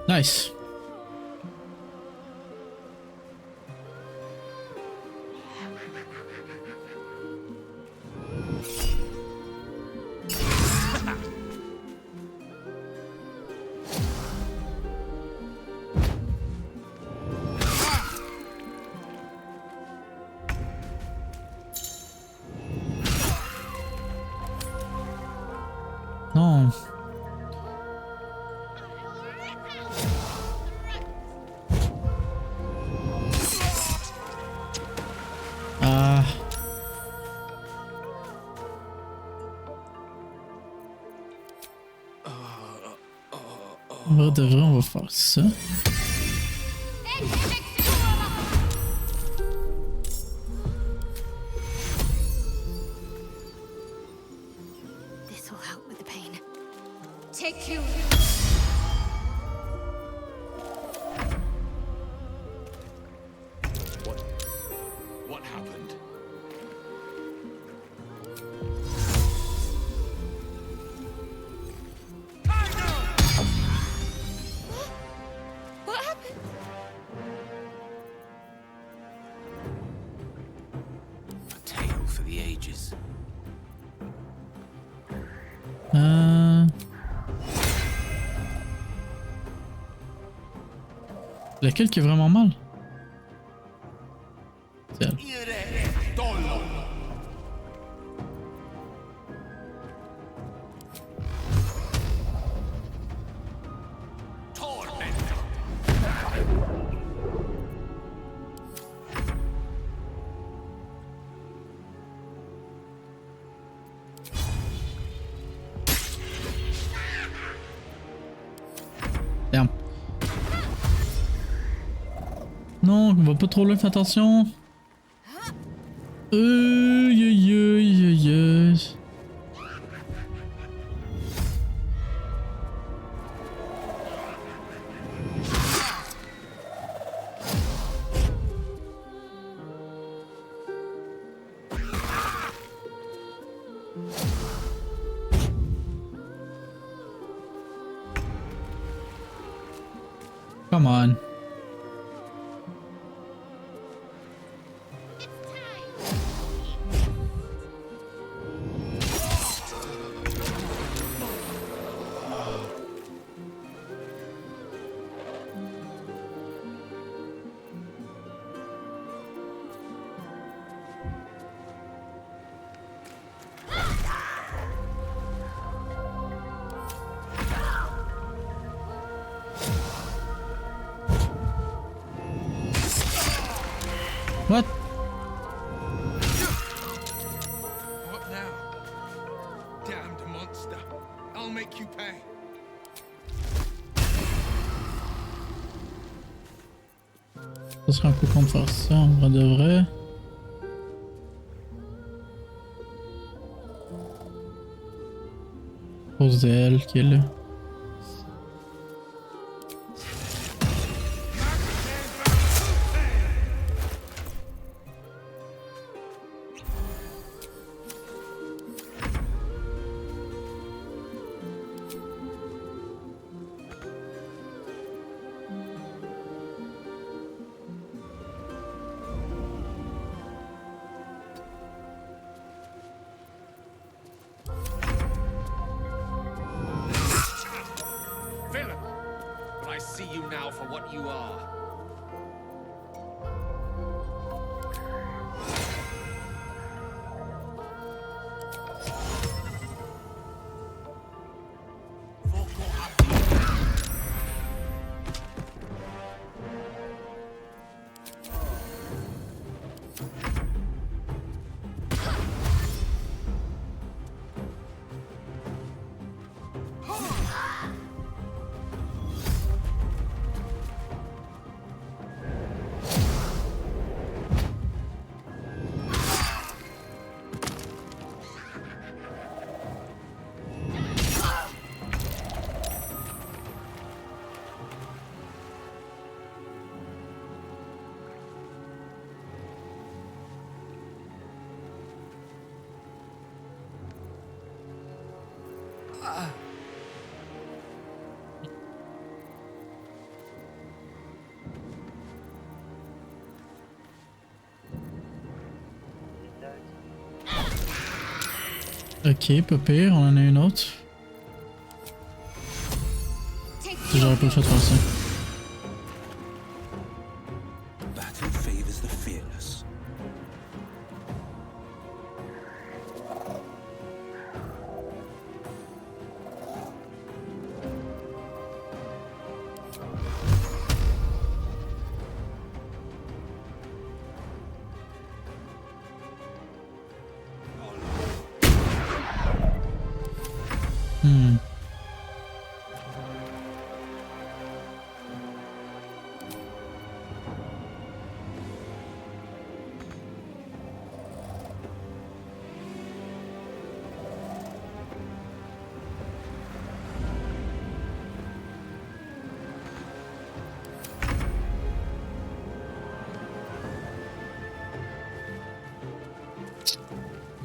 Nice. Non. Ah. En vrai de vrai, on va faire ça. This will help with the pain. Take you. What happened? What happened? A tale for the ages. Laquelle qui est vraiment mal? C'est elle. Damn. Non, on va pas trop loin, fais attention. Aïe aïe aïe aïe aïe. Come on. What? What now? Damned monster. I'll make you pay. Ça serait un peu con de faire ça en vrai de vrai. Cause d'elle qui est là. what you are. Ok, pas pire, on en a une autre. J'aurais pas le choix de faire ça. Battle favors the fearless.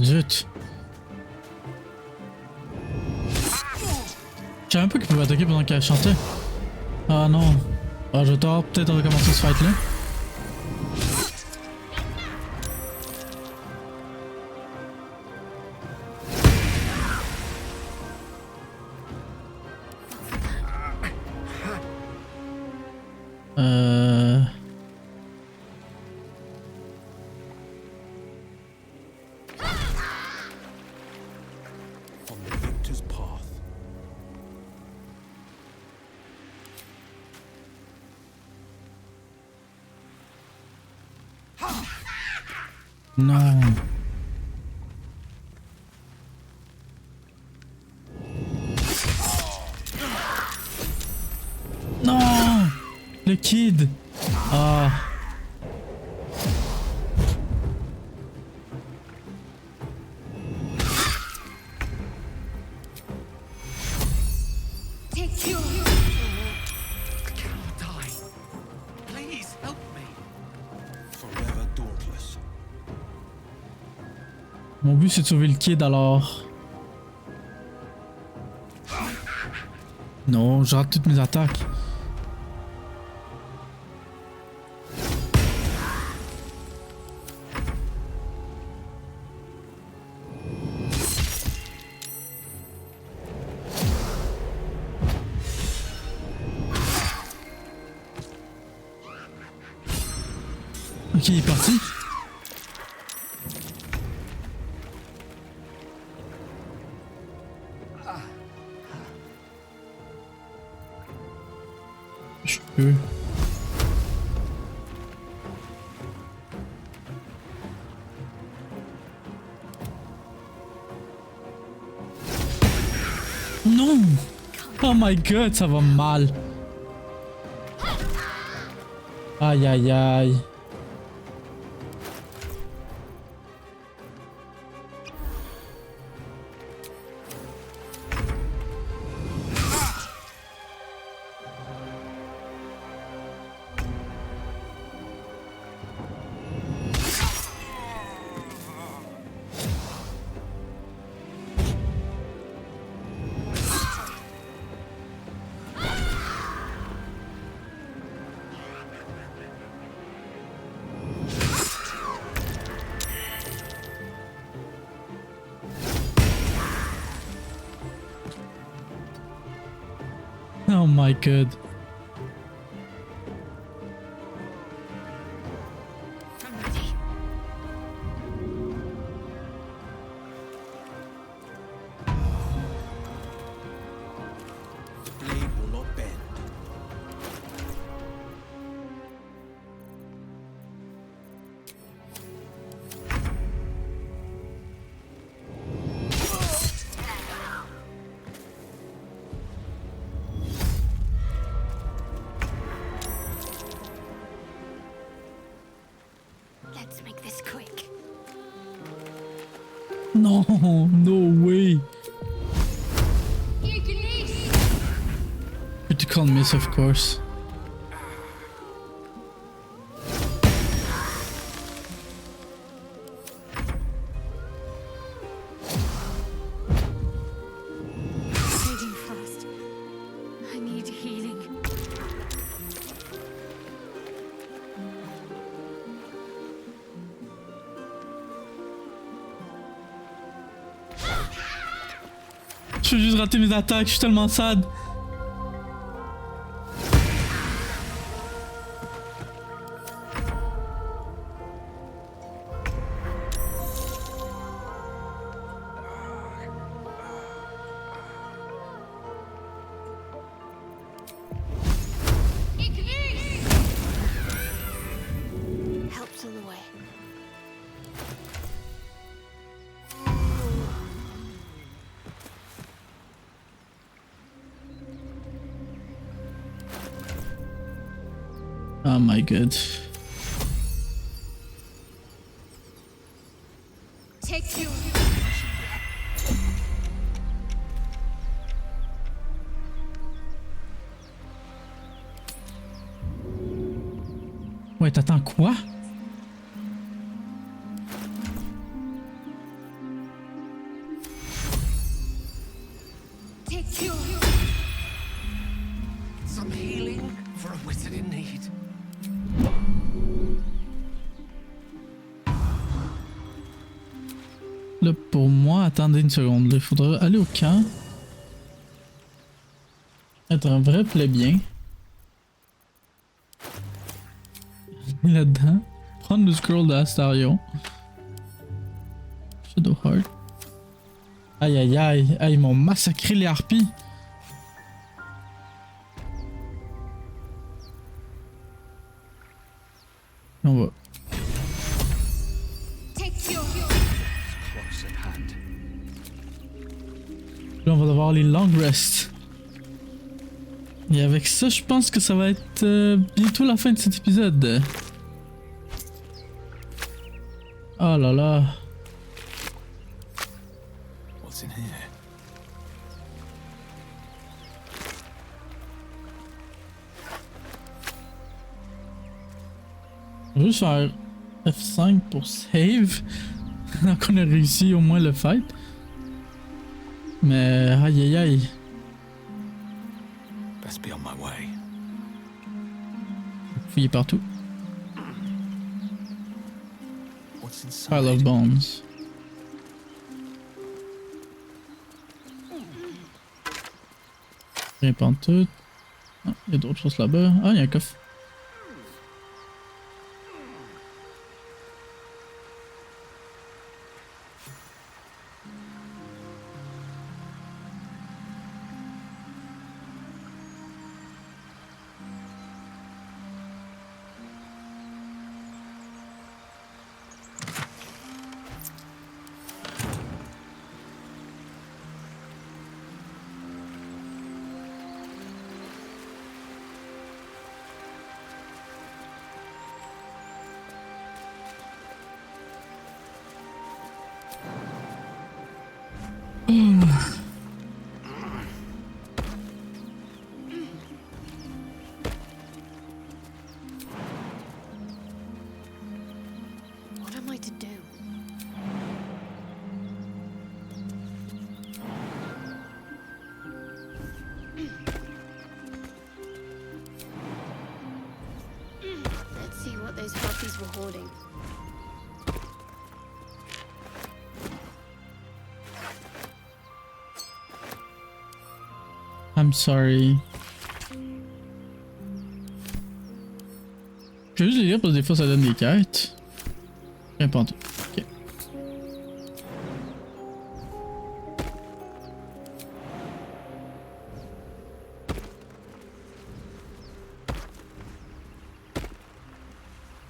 Zut. Je savais même pas qu'il pouvait attaquer pendant qu'elle chantait. Ah non. Ah, je tard, peut-être recommencer ce fight là. On the victor's path. Non. Non. Le kid. Ah. Mon but c'est de sauver le kid alors. Non, je rate toutes mes attaques. Ok, il est parti. Je peux. Non! Oh my god, ça va mal. Aïe aïe aïe. Oh my god. No, no way. Critical miss, of course. Bleeding fast. I need healing. Je vais juste rater mes attaques, je suis tellement sad. Help's on the way. Oh my god. Take two. Ouais, t'attends quoi? Take two. Some healing for a wizard in need. Là, pour moi, attendez une seconde. Il faudra aller au camp. Être un vrai plébien. Là-dedans. Prendre le scroll d'Astarion. Shadow Heart. Aïe aïe aïe. Aïe, ils m'ont massacré les harpies. On va. Take two. Close at hand. Là, on va devoir les long rests. Et avec ça, je pense que ça va être bientôt la fin de cet épisode. Oh là là. What's in here? Je vais juste faire F5 pour save. Donc on a réussi au moins le fight. Mais aïe aïe aïe. Best be on my way. Fouiller partout. What's inside? Pile of bones. Rien pantoute. Ah, il y a d'autres choses là-bas. Ah, il y a un coffre. What am I to do? Let's see what those harpies were hoarding. I'm sorry. Je vais juste les lire parce que des fois ça donne des quêtes. Rien pantoute. Ok.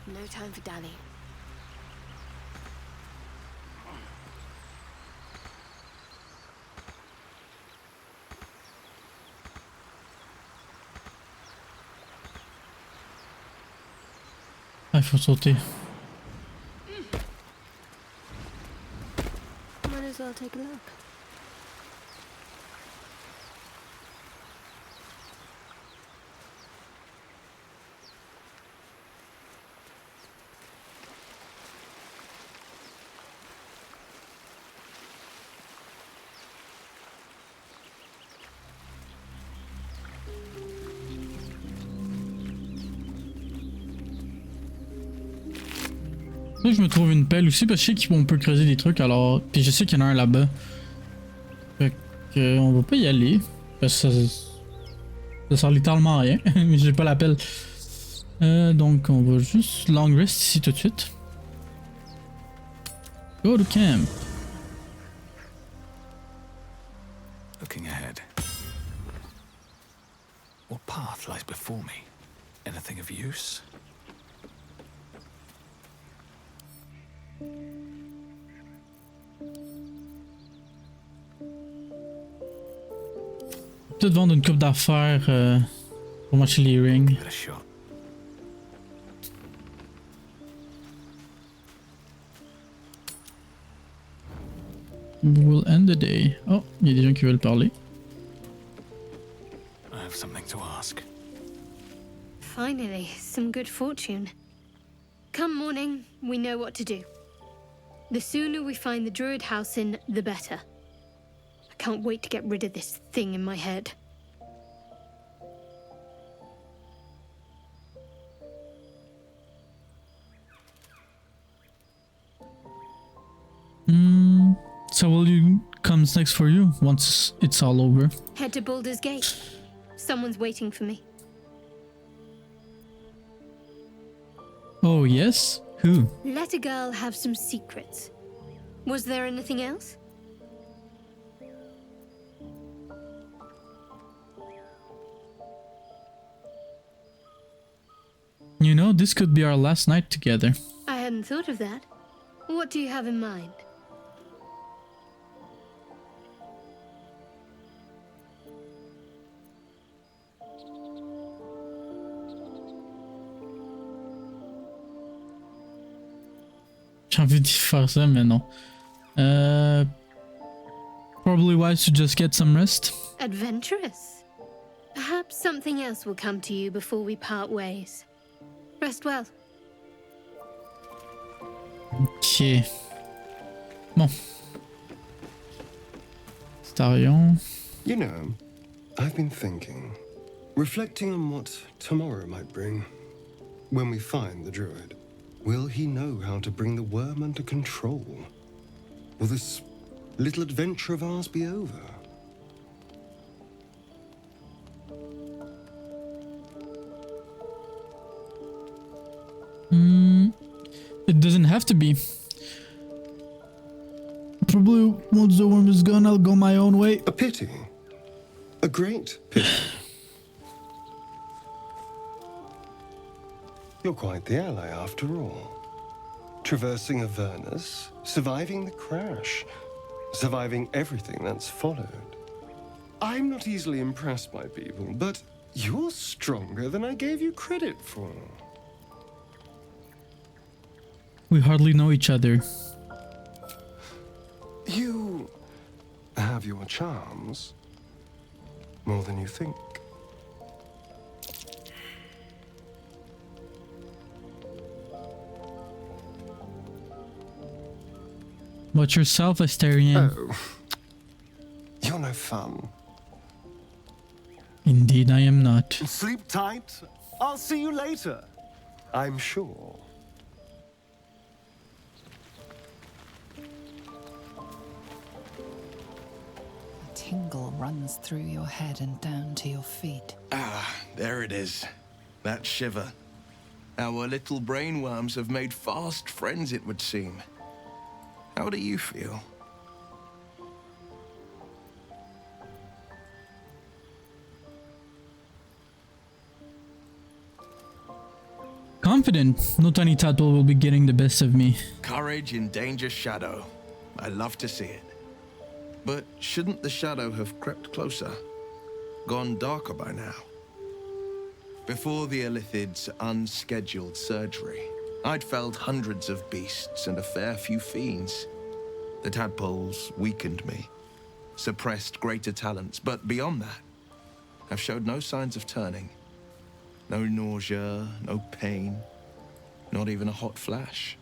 No time for Danny. Ah, il faut sauter. My well take a look. Là, je me trouve une pelle aussi parce que je sais qu'on peut creuser des trucs alors. Puis je sais qu'il y en a un là-bas. Fait que on va pas y aller. Parce que ça sert littéralement à rien. Mais j'ai pas la pelle. Donc on va juste long rest ici tout de suite. Go to camp. Looking ahead. What path lies before me? Anything of use? Peut-être vendre une coupe d'affaires pour m'acheter les rings. We'll end the day. Oh, il y a des gens qui veulent parler. I have something to ask. Finally, some good fortune. Come morning, we know what to do. The sooner we find the druid house in, the better. I can't wait to get rid of this thing in my head. So will you comes next for you once it's all over? Head to Baldur's Gate. Someone's waiting for me. Oh yes? Who? Let a girl have some secrets. Was there anything else? You know, this could be our last night together. I hadn't thought of that. What do you have in mind? J'ai envie de faire ça, mais non. Probably wise to just get some rest. Adventurous. Perhaps something else will come to you before we part ways. Rest well. Ok. Bon. Starion. You know, I've been thinking, reflecting on what tomorrow might bring. When we find the druid, will he know how to bring the worm under control? Will this little adventure of ours be over? It doesn't have to be. Probably once the worm is gone, I'll go my own way. A pity. A great pity. You're quite the ally after all. Traversing Avernus, surviving the crash, surviving everything that's followed. I'm not easily impressed by people, but you're stronger than I gave you credit for. We hardly know each other. You have your charms. More than you think. Watch yourself, Astarion. Oh. You're no fun. Indeed, I am not. Sleep tight. I'll see you later. I'm sure. A tingle runs through your head and down to your feet. Ah, there it is. That shiver. Our little brainworms have made fast friends, it would seem. How do you feel? Confident. No tiny tadpole will be getting the best of me. Courage in danger shadow. I love to see it. But shouldn't the shadow have crept closer? Gone darker by now? Before the Illithid's unscheduled surgery, I'd felled hundreds of beasts and a fair few fiends. The tadpoles weakened me, suppressed greater talents, but beyond that, have showed no signs of turning. No nausea, no pain, not even a hot flash.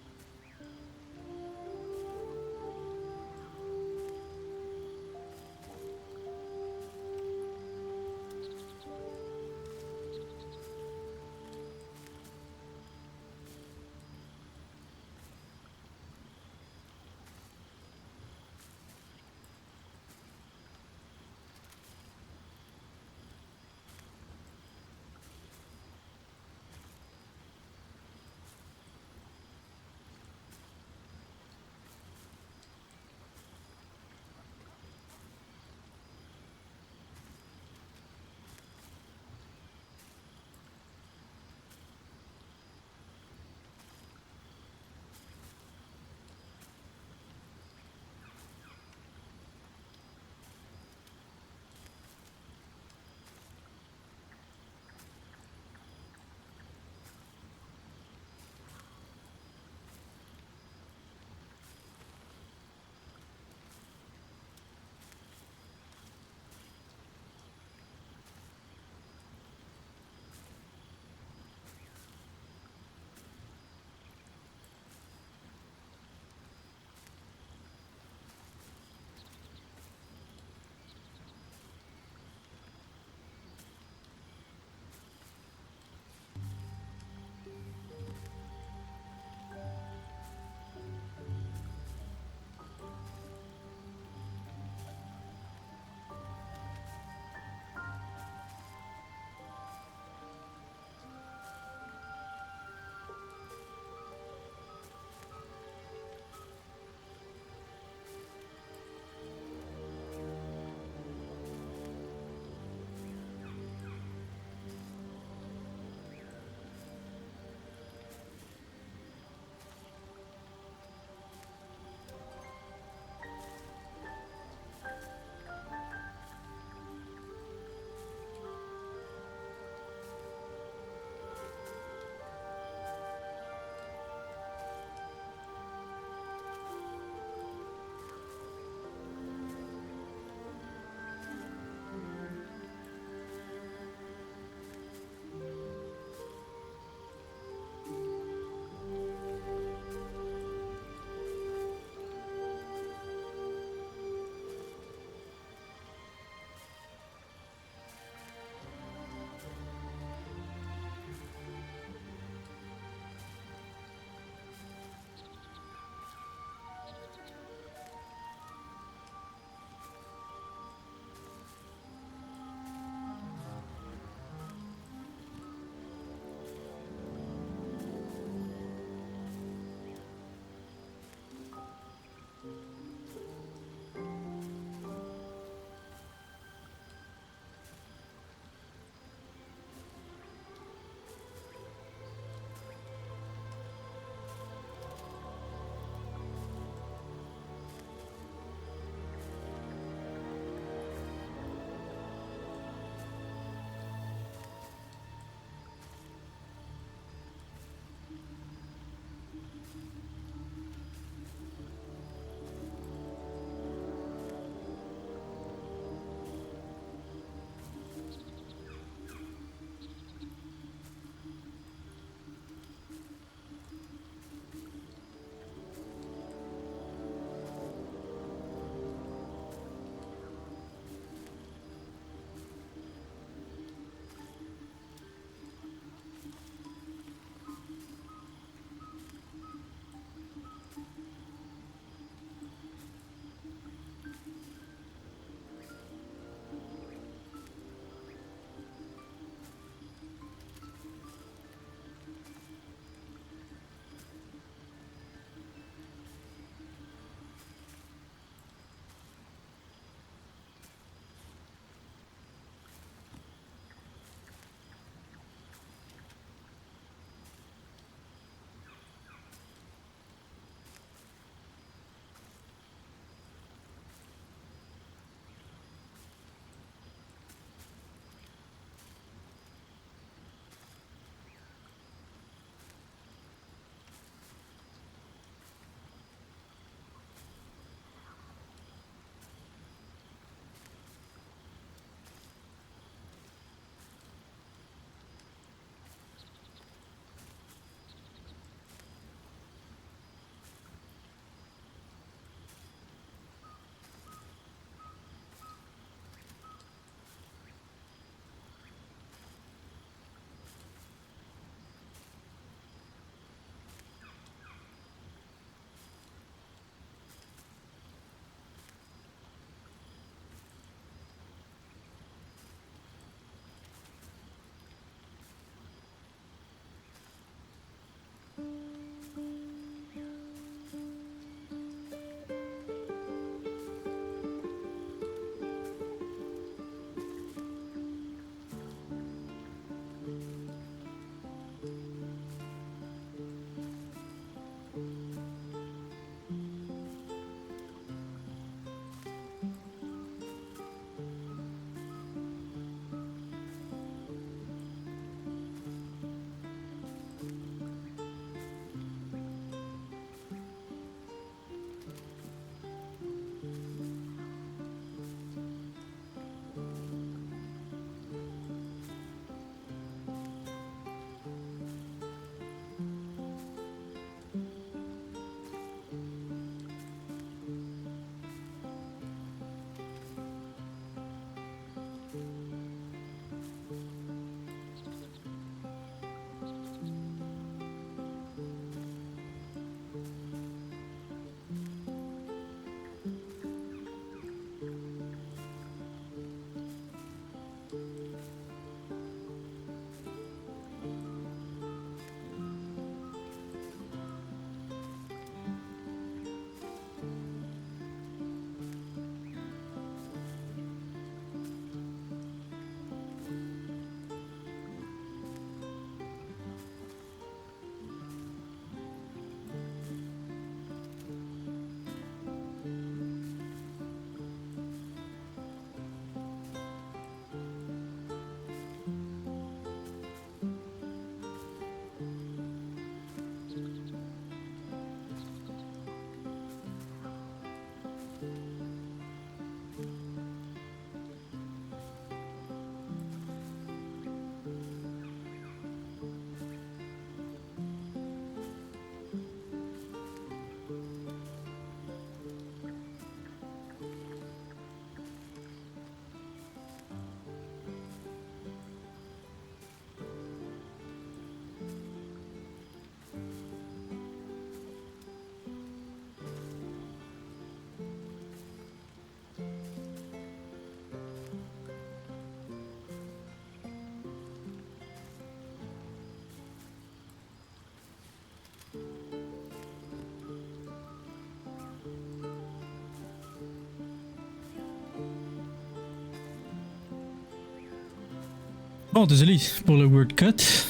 Bon, désolé pour le word cut.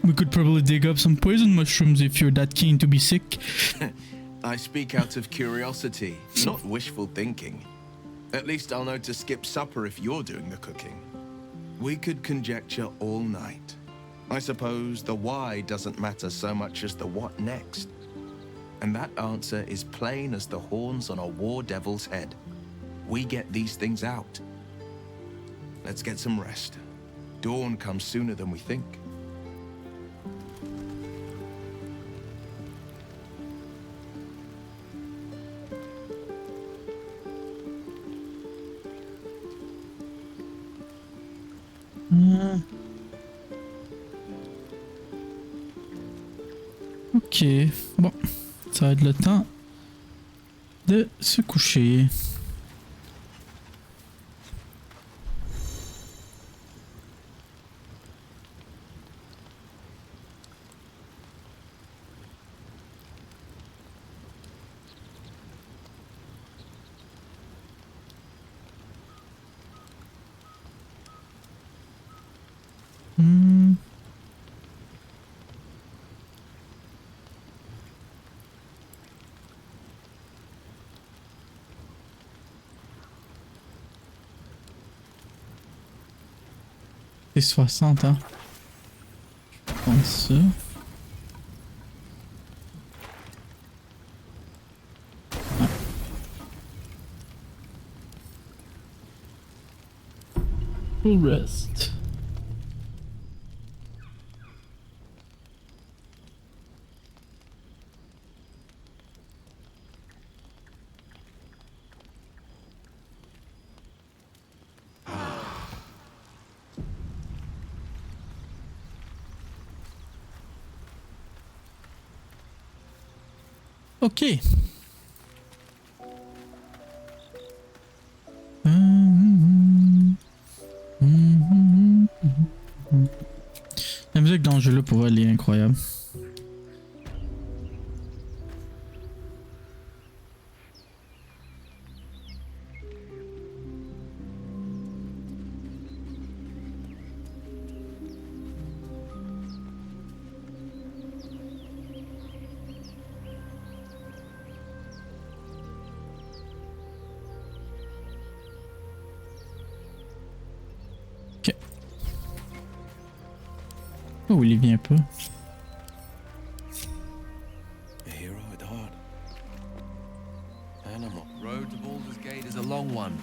We could probably dig up some poison mushrooms if you're that keen to be sick. I speak out of curiosity, not wishful thinking. At least I'll know to skip supper if you're doing the cooking. We could conjecture all night. I suppose the why doesn't matter so much as the what next. And that answer is plain as the horns on a war devil's head. We get these things out. Let's get some rest. Dawn comes sooner than we think. Ok, bon, ça va être le temps de se coucher. C'est 60, hein. Comme ça. Ah. Full rest. Ok. La musique dans le jeu là pour elle est incroyable. Oh, il y vient pas. A hero at heart. Animal. Road to Baldur's Gate is a long one.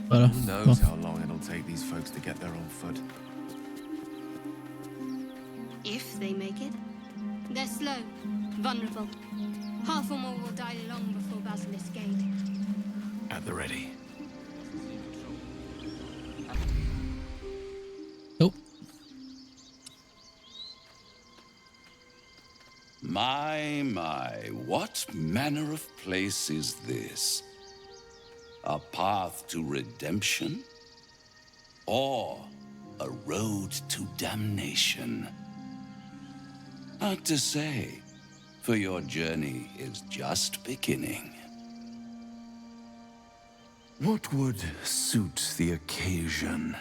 Voilà. Who knows how long it'll take these folks to get there on foot. If they make it. They're slow, vulnerable. Half or more will die long before Basilisk Gate. At the ready. Oh. My, what manner of place is this? A path to redemption? Or a road to damnation? Hard to say, for your journey is just beginning. What would suit the occasion?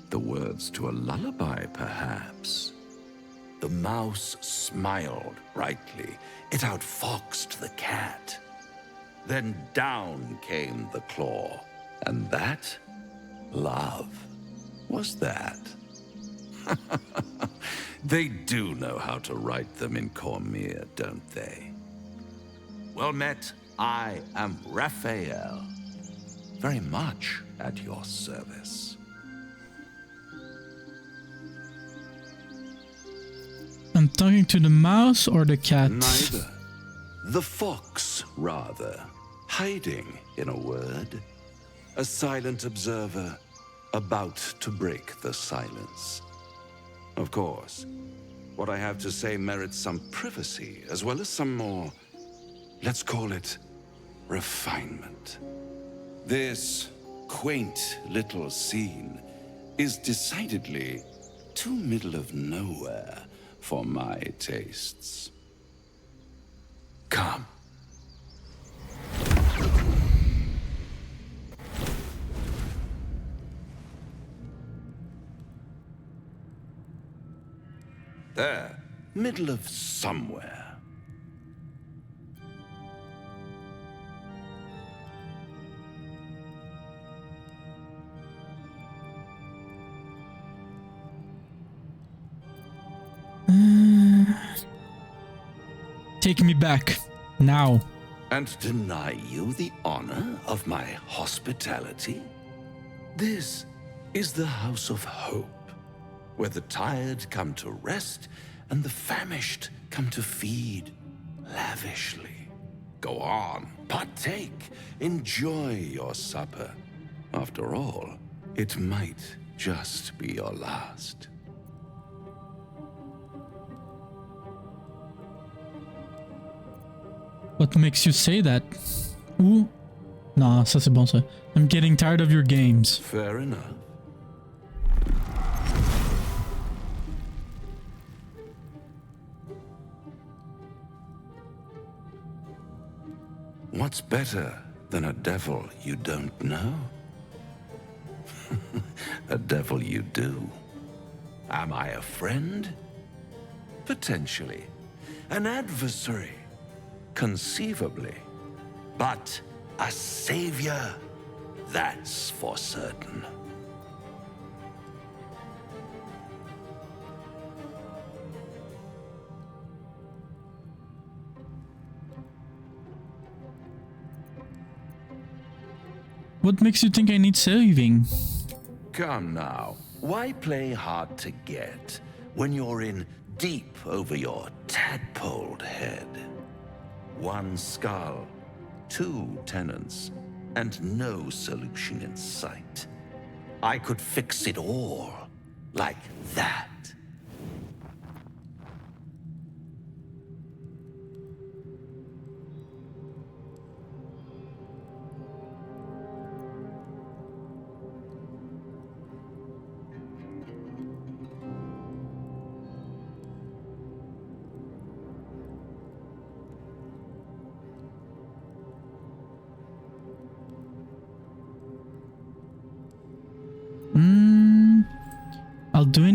The words to a lullaby, perhaps? The mouse smiled brightly. It outfoxed the cat. Then down came the claw. And that? Love. Was that? They do know how to write them in Cormier, don't they? Well met, I am Raphael. Very much at your service. I'm talking to the mouse or the cat? Neither. The fox, rather. Hiding, in a word. A silent observer, about to break the silence. Of course, what I have to say merits some privacy, as well as some more, let's call it, refinement. This quaint little scene is decidedly too middle of nowhere for my tastes. Come. There, middle of somewhere. Take me back. Now. And deny you the honor of my hospitality? This is the house of hope, where the tired come to rest and the famished come to feed lavishly. Go on, partake, enjoy your supper. After all, it might just be your last. What makes you say that? Ooh. Nah, ça c'est bon ça. I'm getting tired of your games. Fair enough. What's better than a devil you don't know? A devil you do. Am I a friend? Potentially. An adversary? Conceivably. But a savior? That's for certain. What makes you think I need saving? Come now, why play hard to get when you're in deep over your tadpoled head? One skull, two tenants, and no solution in sight. I could fix it all, like that.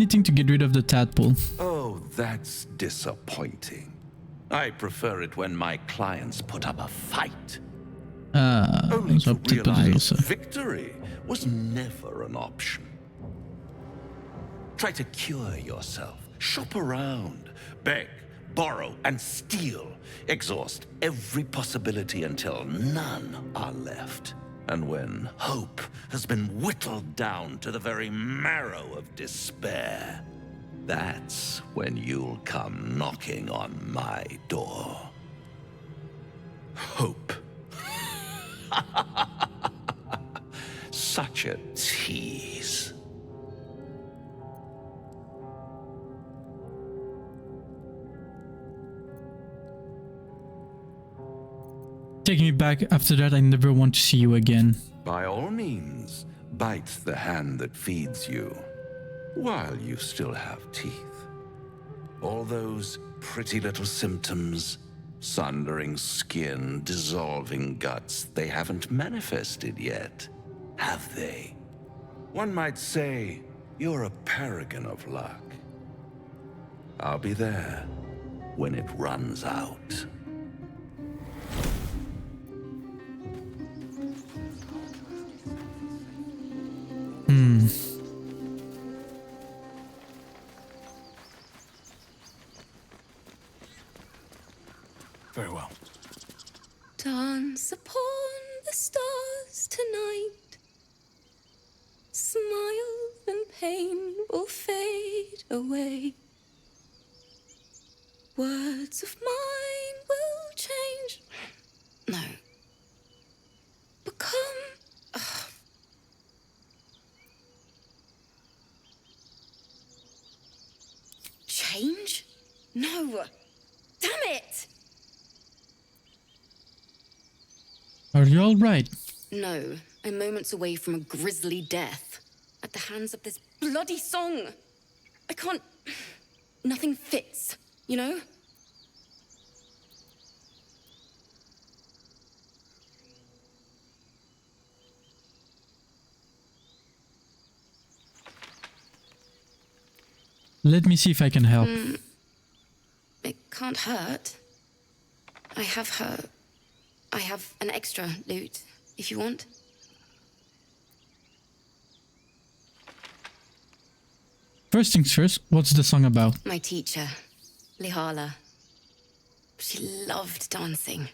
anything to get rid of the tadpole. Oh, that's disappointing. I prefer it when my clients put up a fight. Only Så to peut-être pas dire realize ça. victory was never an option. Try to cure yourself. Shop around. Beg, borrow, and steal. Exhaust every possibility until none are left. And when hope has been whittled down to the very marrow of despair, that's when you'll come knocking on my door. Hope. Such a tease. Take me back. After that, I never want to see you again. By all means, bite the hand that feeds you, while you still have teeth. All those pretty little symptoms, sundering skin, dissolving guts, they haven't manifested yet, have they? One might say you're a paragon of luck. I'll be there when it runs out. Very well. Dance upon the stars tonight. Smile and pain will fade away. Words of mine will change. No. Become. Change? No. Damn it! Are you alright? No, I'm moments away from a grisly death. At the hands of this bloody song. I can't. Nothing fits, you know? Let me see if I can help. It can't hurt. I have an extra loot, if you want. First things first, what's the song about? My teacher, Lihala. She loved dancing.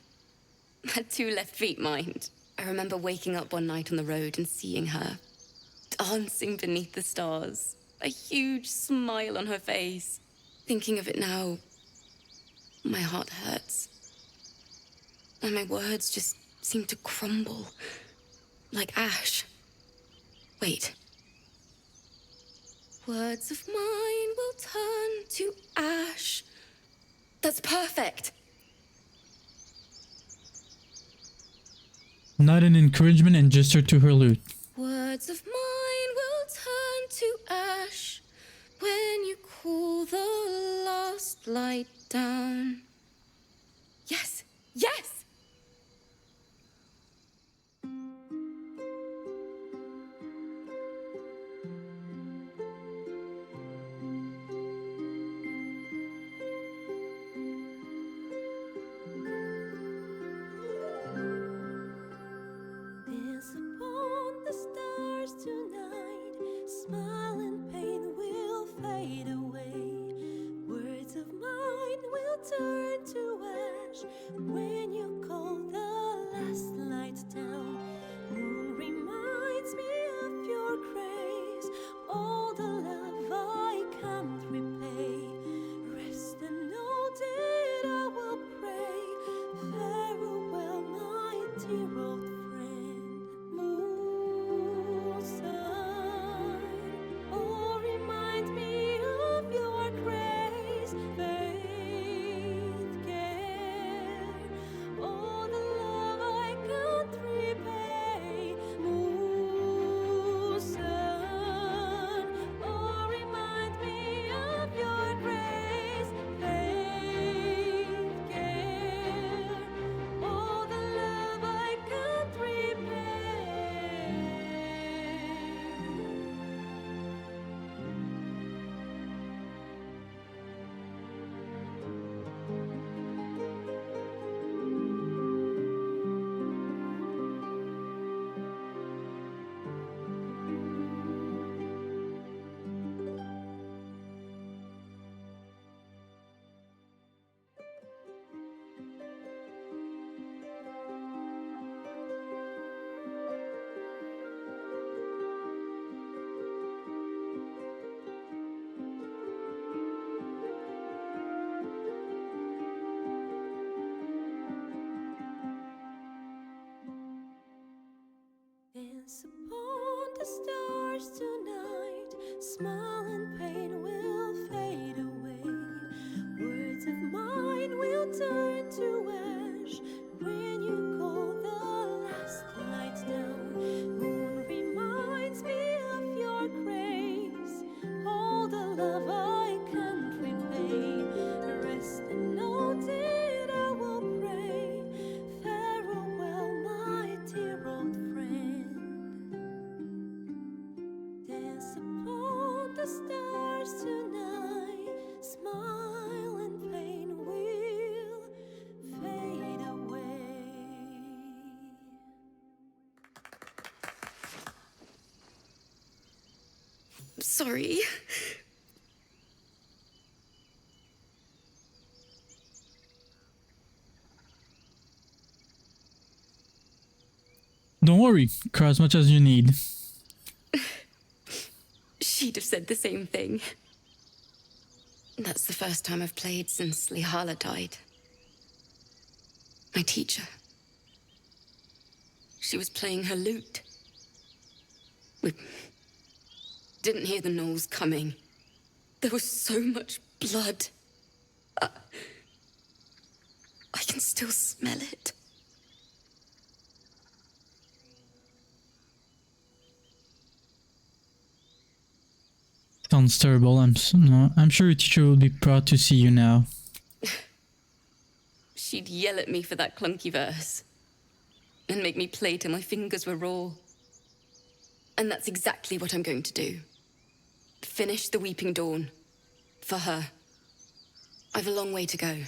Had 2 left feet, mind. I remember waking up one night on the road and seeing her dancing beneath the stars. A huge smile on her face. Thinking of it now, my heart hurts. And my words just seem to crumble. Like ash. Wait. Words of mine will turn to ash. That's perfect. Not an encouragement and gesture to her lute. Words of mine will turn to ash when you cool the last light down. Yes, yes! Dance upon the stars tonight. Smile and pain will fade away. Words of mine will turn to ash when you smile and pain will fade away. Words of mine will turn to ash when you call the last light down. Moon reminds me of your grace, all the love I can't repay. Rest and note it, I will pray. Farewell, my dear old friend. Dance upon the stars tonight. Smile and pain will fade away. Sorry. Don't worry, cry as much as you need. She'd have said the same thing. That's the first time I've played since Lihala died. My teacher. She was playing her lute. We didn't hear the gnolls coming. There was so much blood. I can still smell it. Sounds terrible. I'm sure your teacher will be proud to see you now. She'd yell at me for that clunky verse and make me play till my fingers were raw. And that's exactly what I'm going to do. Finish the Weeping Dawn. For her. I've a long way to go.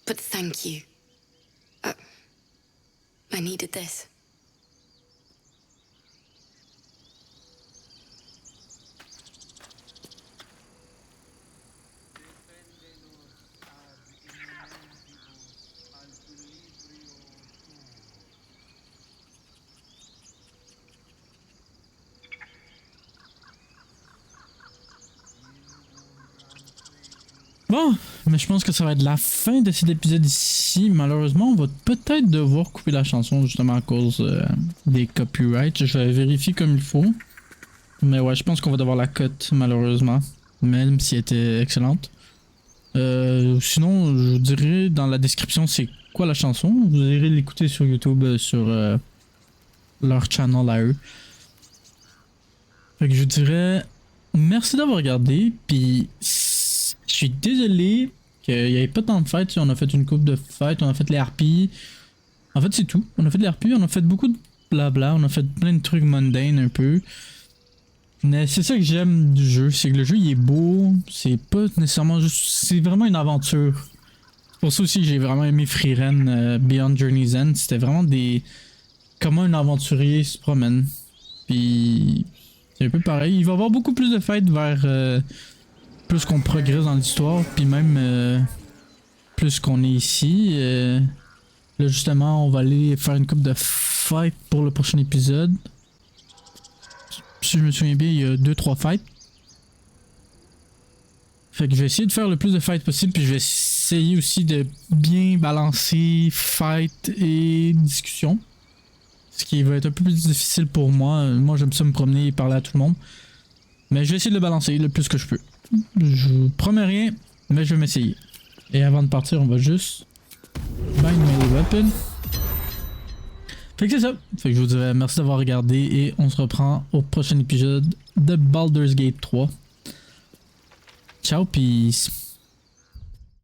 But thank you. I needed this. Bon, mais je pense que ça va être la fin de cet épisode ici. Malheureusement, on va peut-être devoir couper la chanson justement à cause des copyrights. Je vais vérifier comme il faut. Mais ouais, je pense qu'on va devoir la cut malheureusement. Même si elle était excellente. Sinon, je vous dirai dans la description c'est quoi la chanson. Vous irez l'écouter sur YouTube, sur leur channel à eux. Fait que je vous dirais merci d'avoir regardé. Puis je suis désolé qu'il n'y avait pas tant de fights. On a fait une coupe de fights, on a fait les harpies. En fait, c'est tout. On a fait les harpies, on a fait beaucoup de blabla, on a fait plein de trucs mondaines un peu. Mais c'est ça que j'aime du jeu, c'est que le jeu il est beau. C'est pas nécessairement juste. C'est vraiment une aventure. C'est pour ça aussi que j'ai vraiment aimé Freeren Beyond Journey's End. C'était vraiment des. Comment un aventurier se promène. Puis. C'est un peu pareil. Il va y avoir beaucoup plus de fights vers. Plus qu'on progresse dans l'histoire, puis même plus qu'on est ici. Là justement, on va aller faire une coupe de fight pour le prochain épisode. Si je me souviens bien, il y a 2-3 fights. Fait que je vais essayer de faire le plus de fights possible, puis je vais essayer aussi de bien balancer fight et discussion. Ce qui va être un peu plus difficile pour moi. Moi j'aime ça me promener et parler à tout le monde. Mais je vais essayer de le balancer le plus que je peux. Je vous promets rien, mais je vais m'essayer. Et avant de partir, on va juste bind my weapon. Fait que c'est ça. Fait que je vous dirais merci d'avoir regardé et on se reprend au prochain épisode de Baldur's Gate 3. Ciao, peace.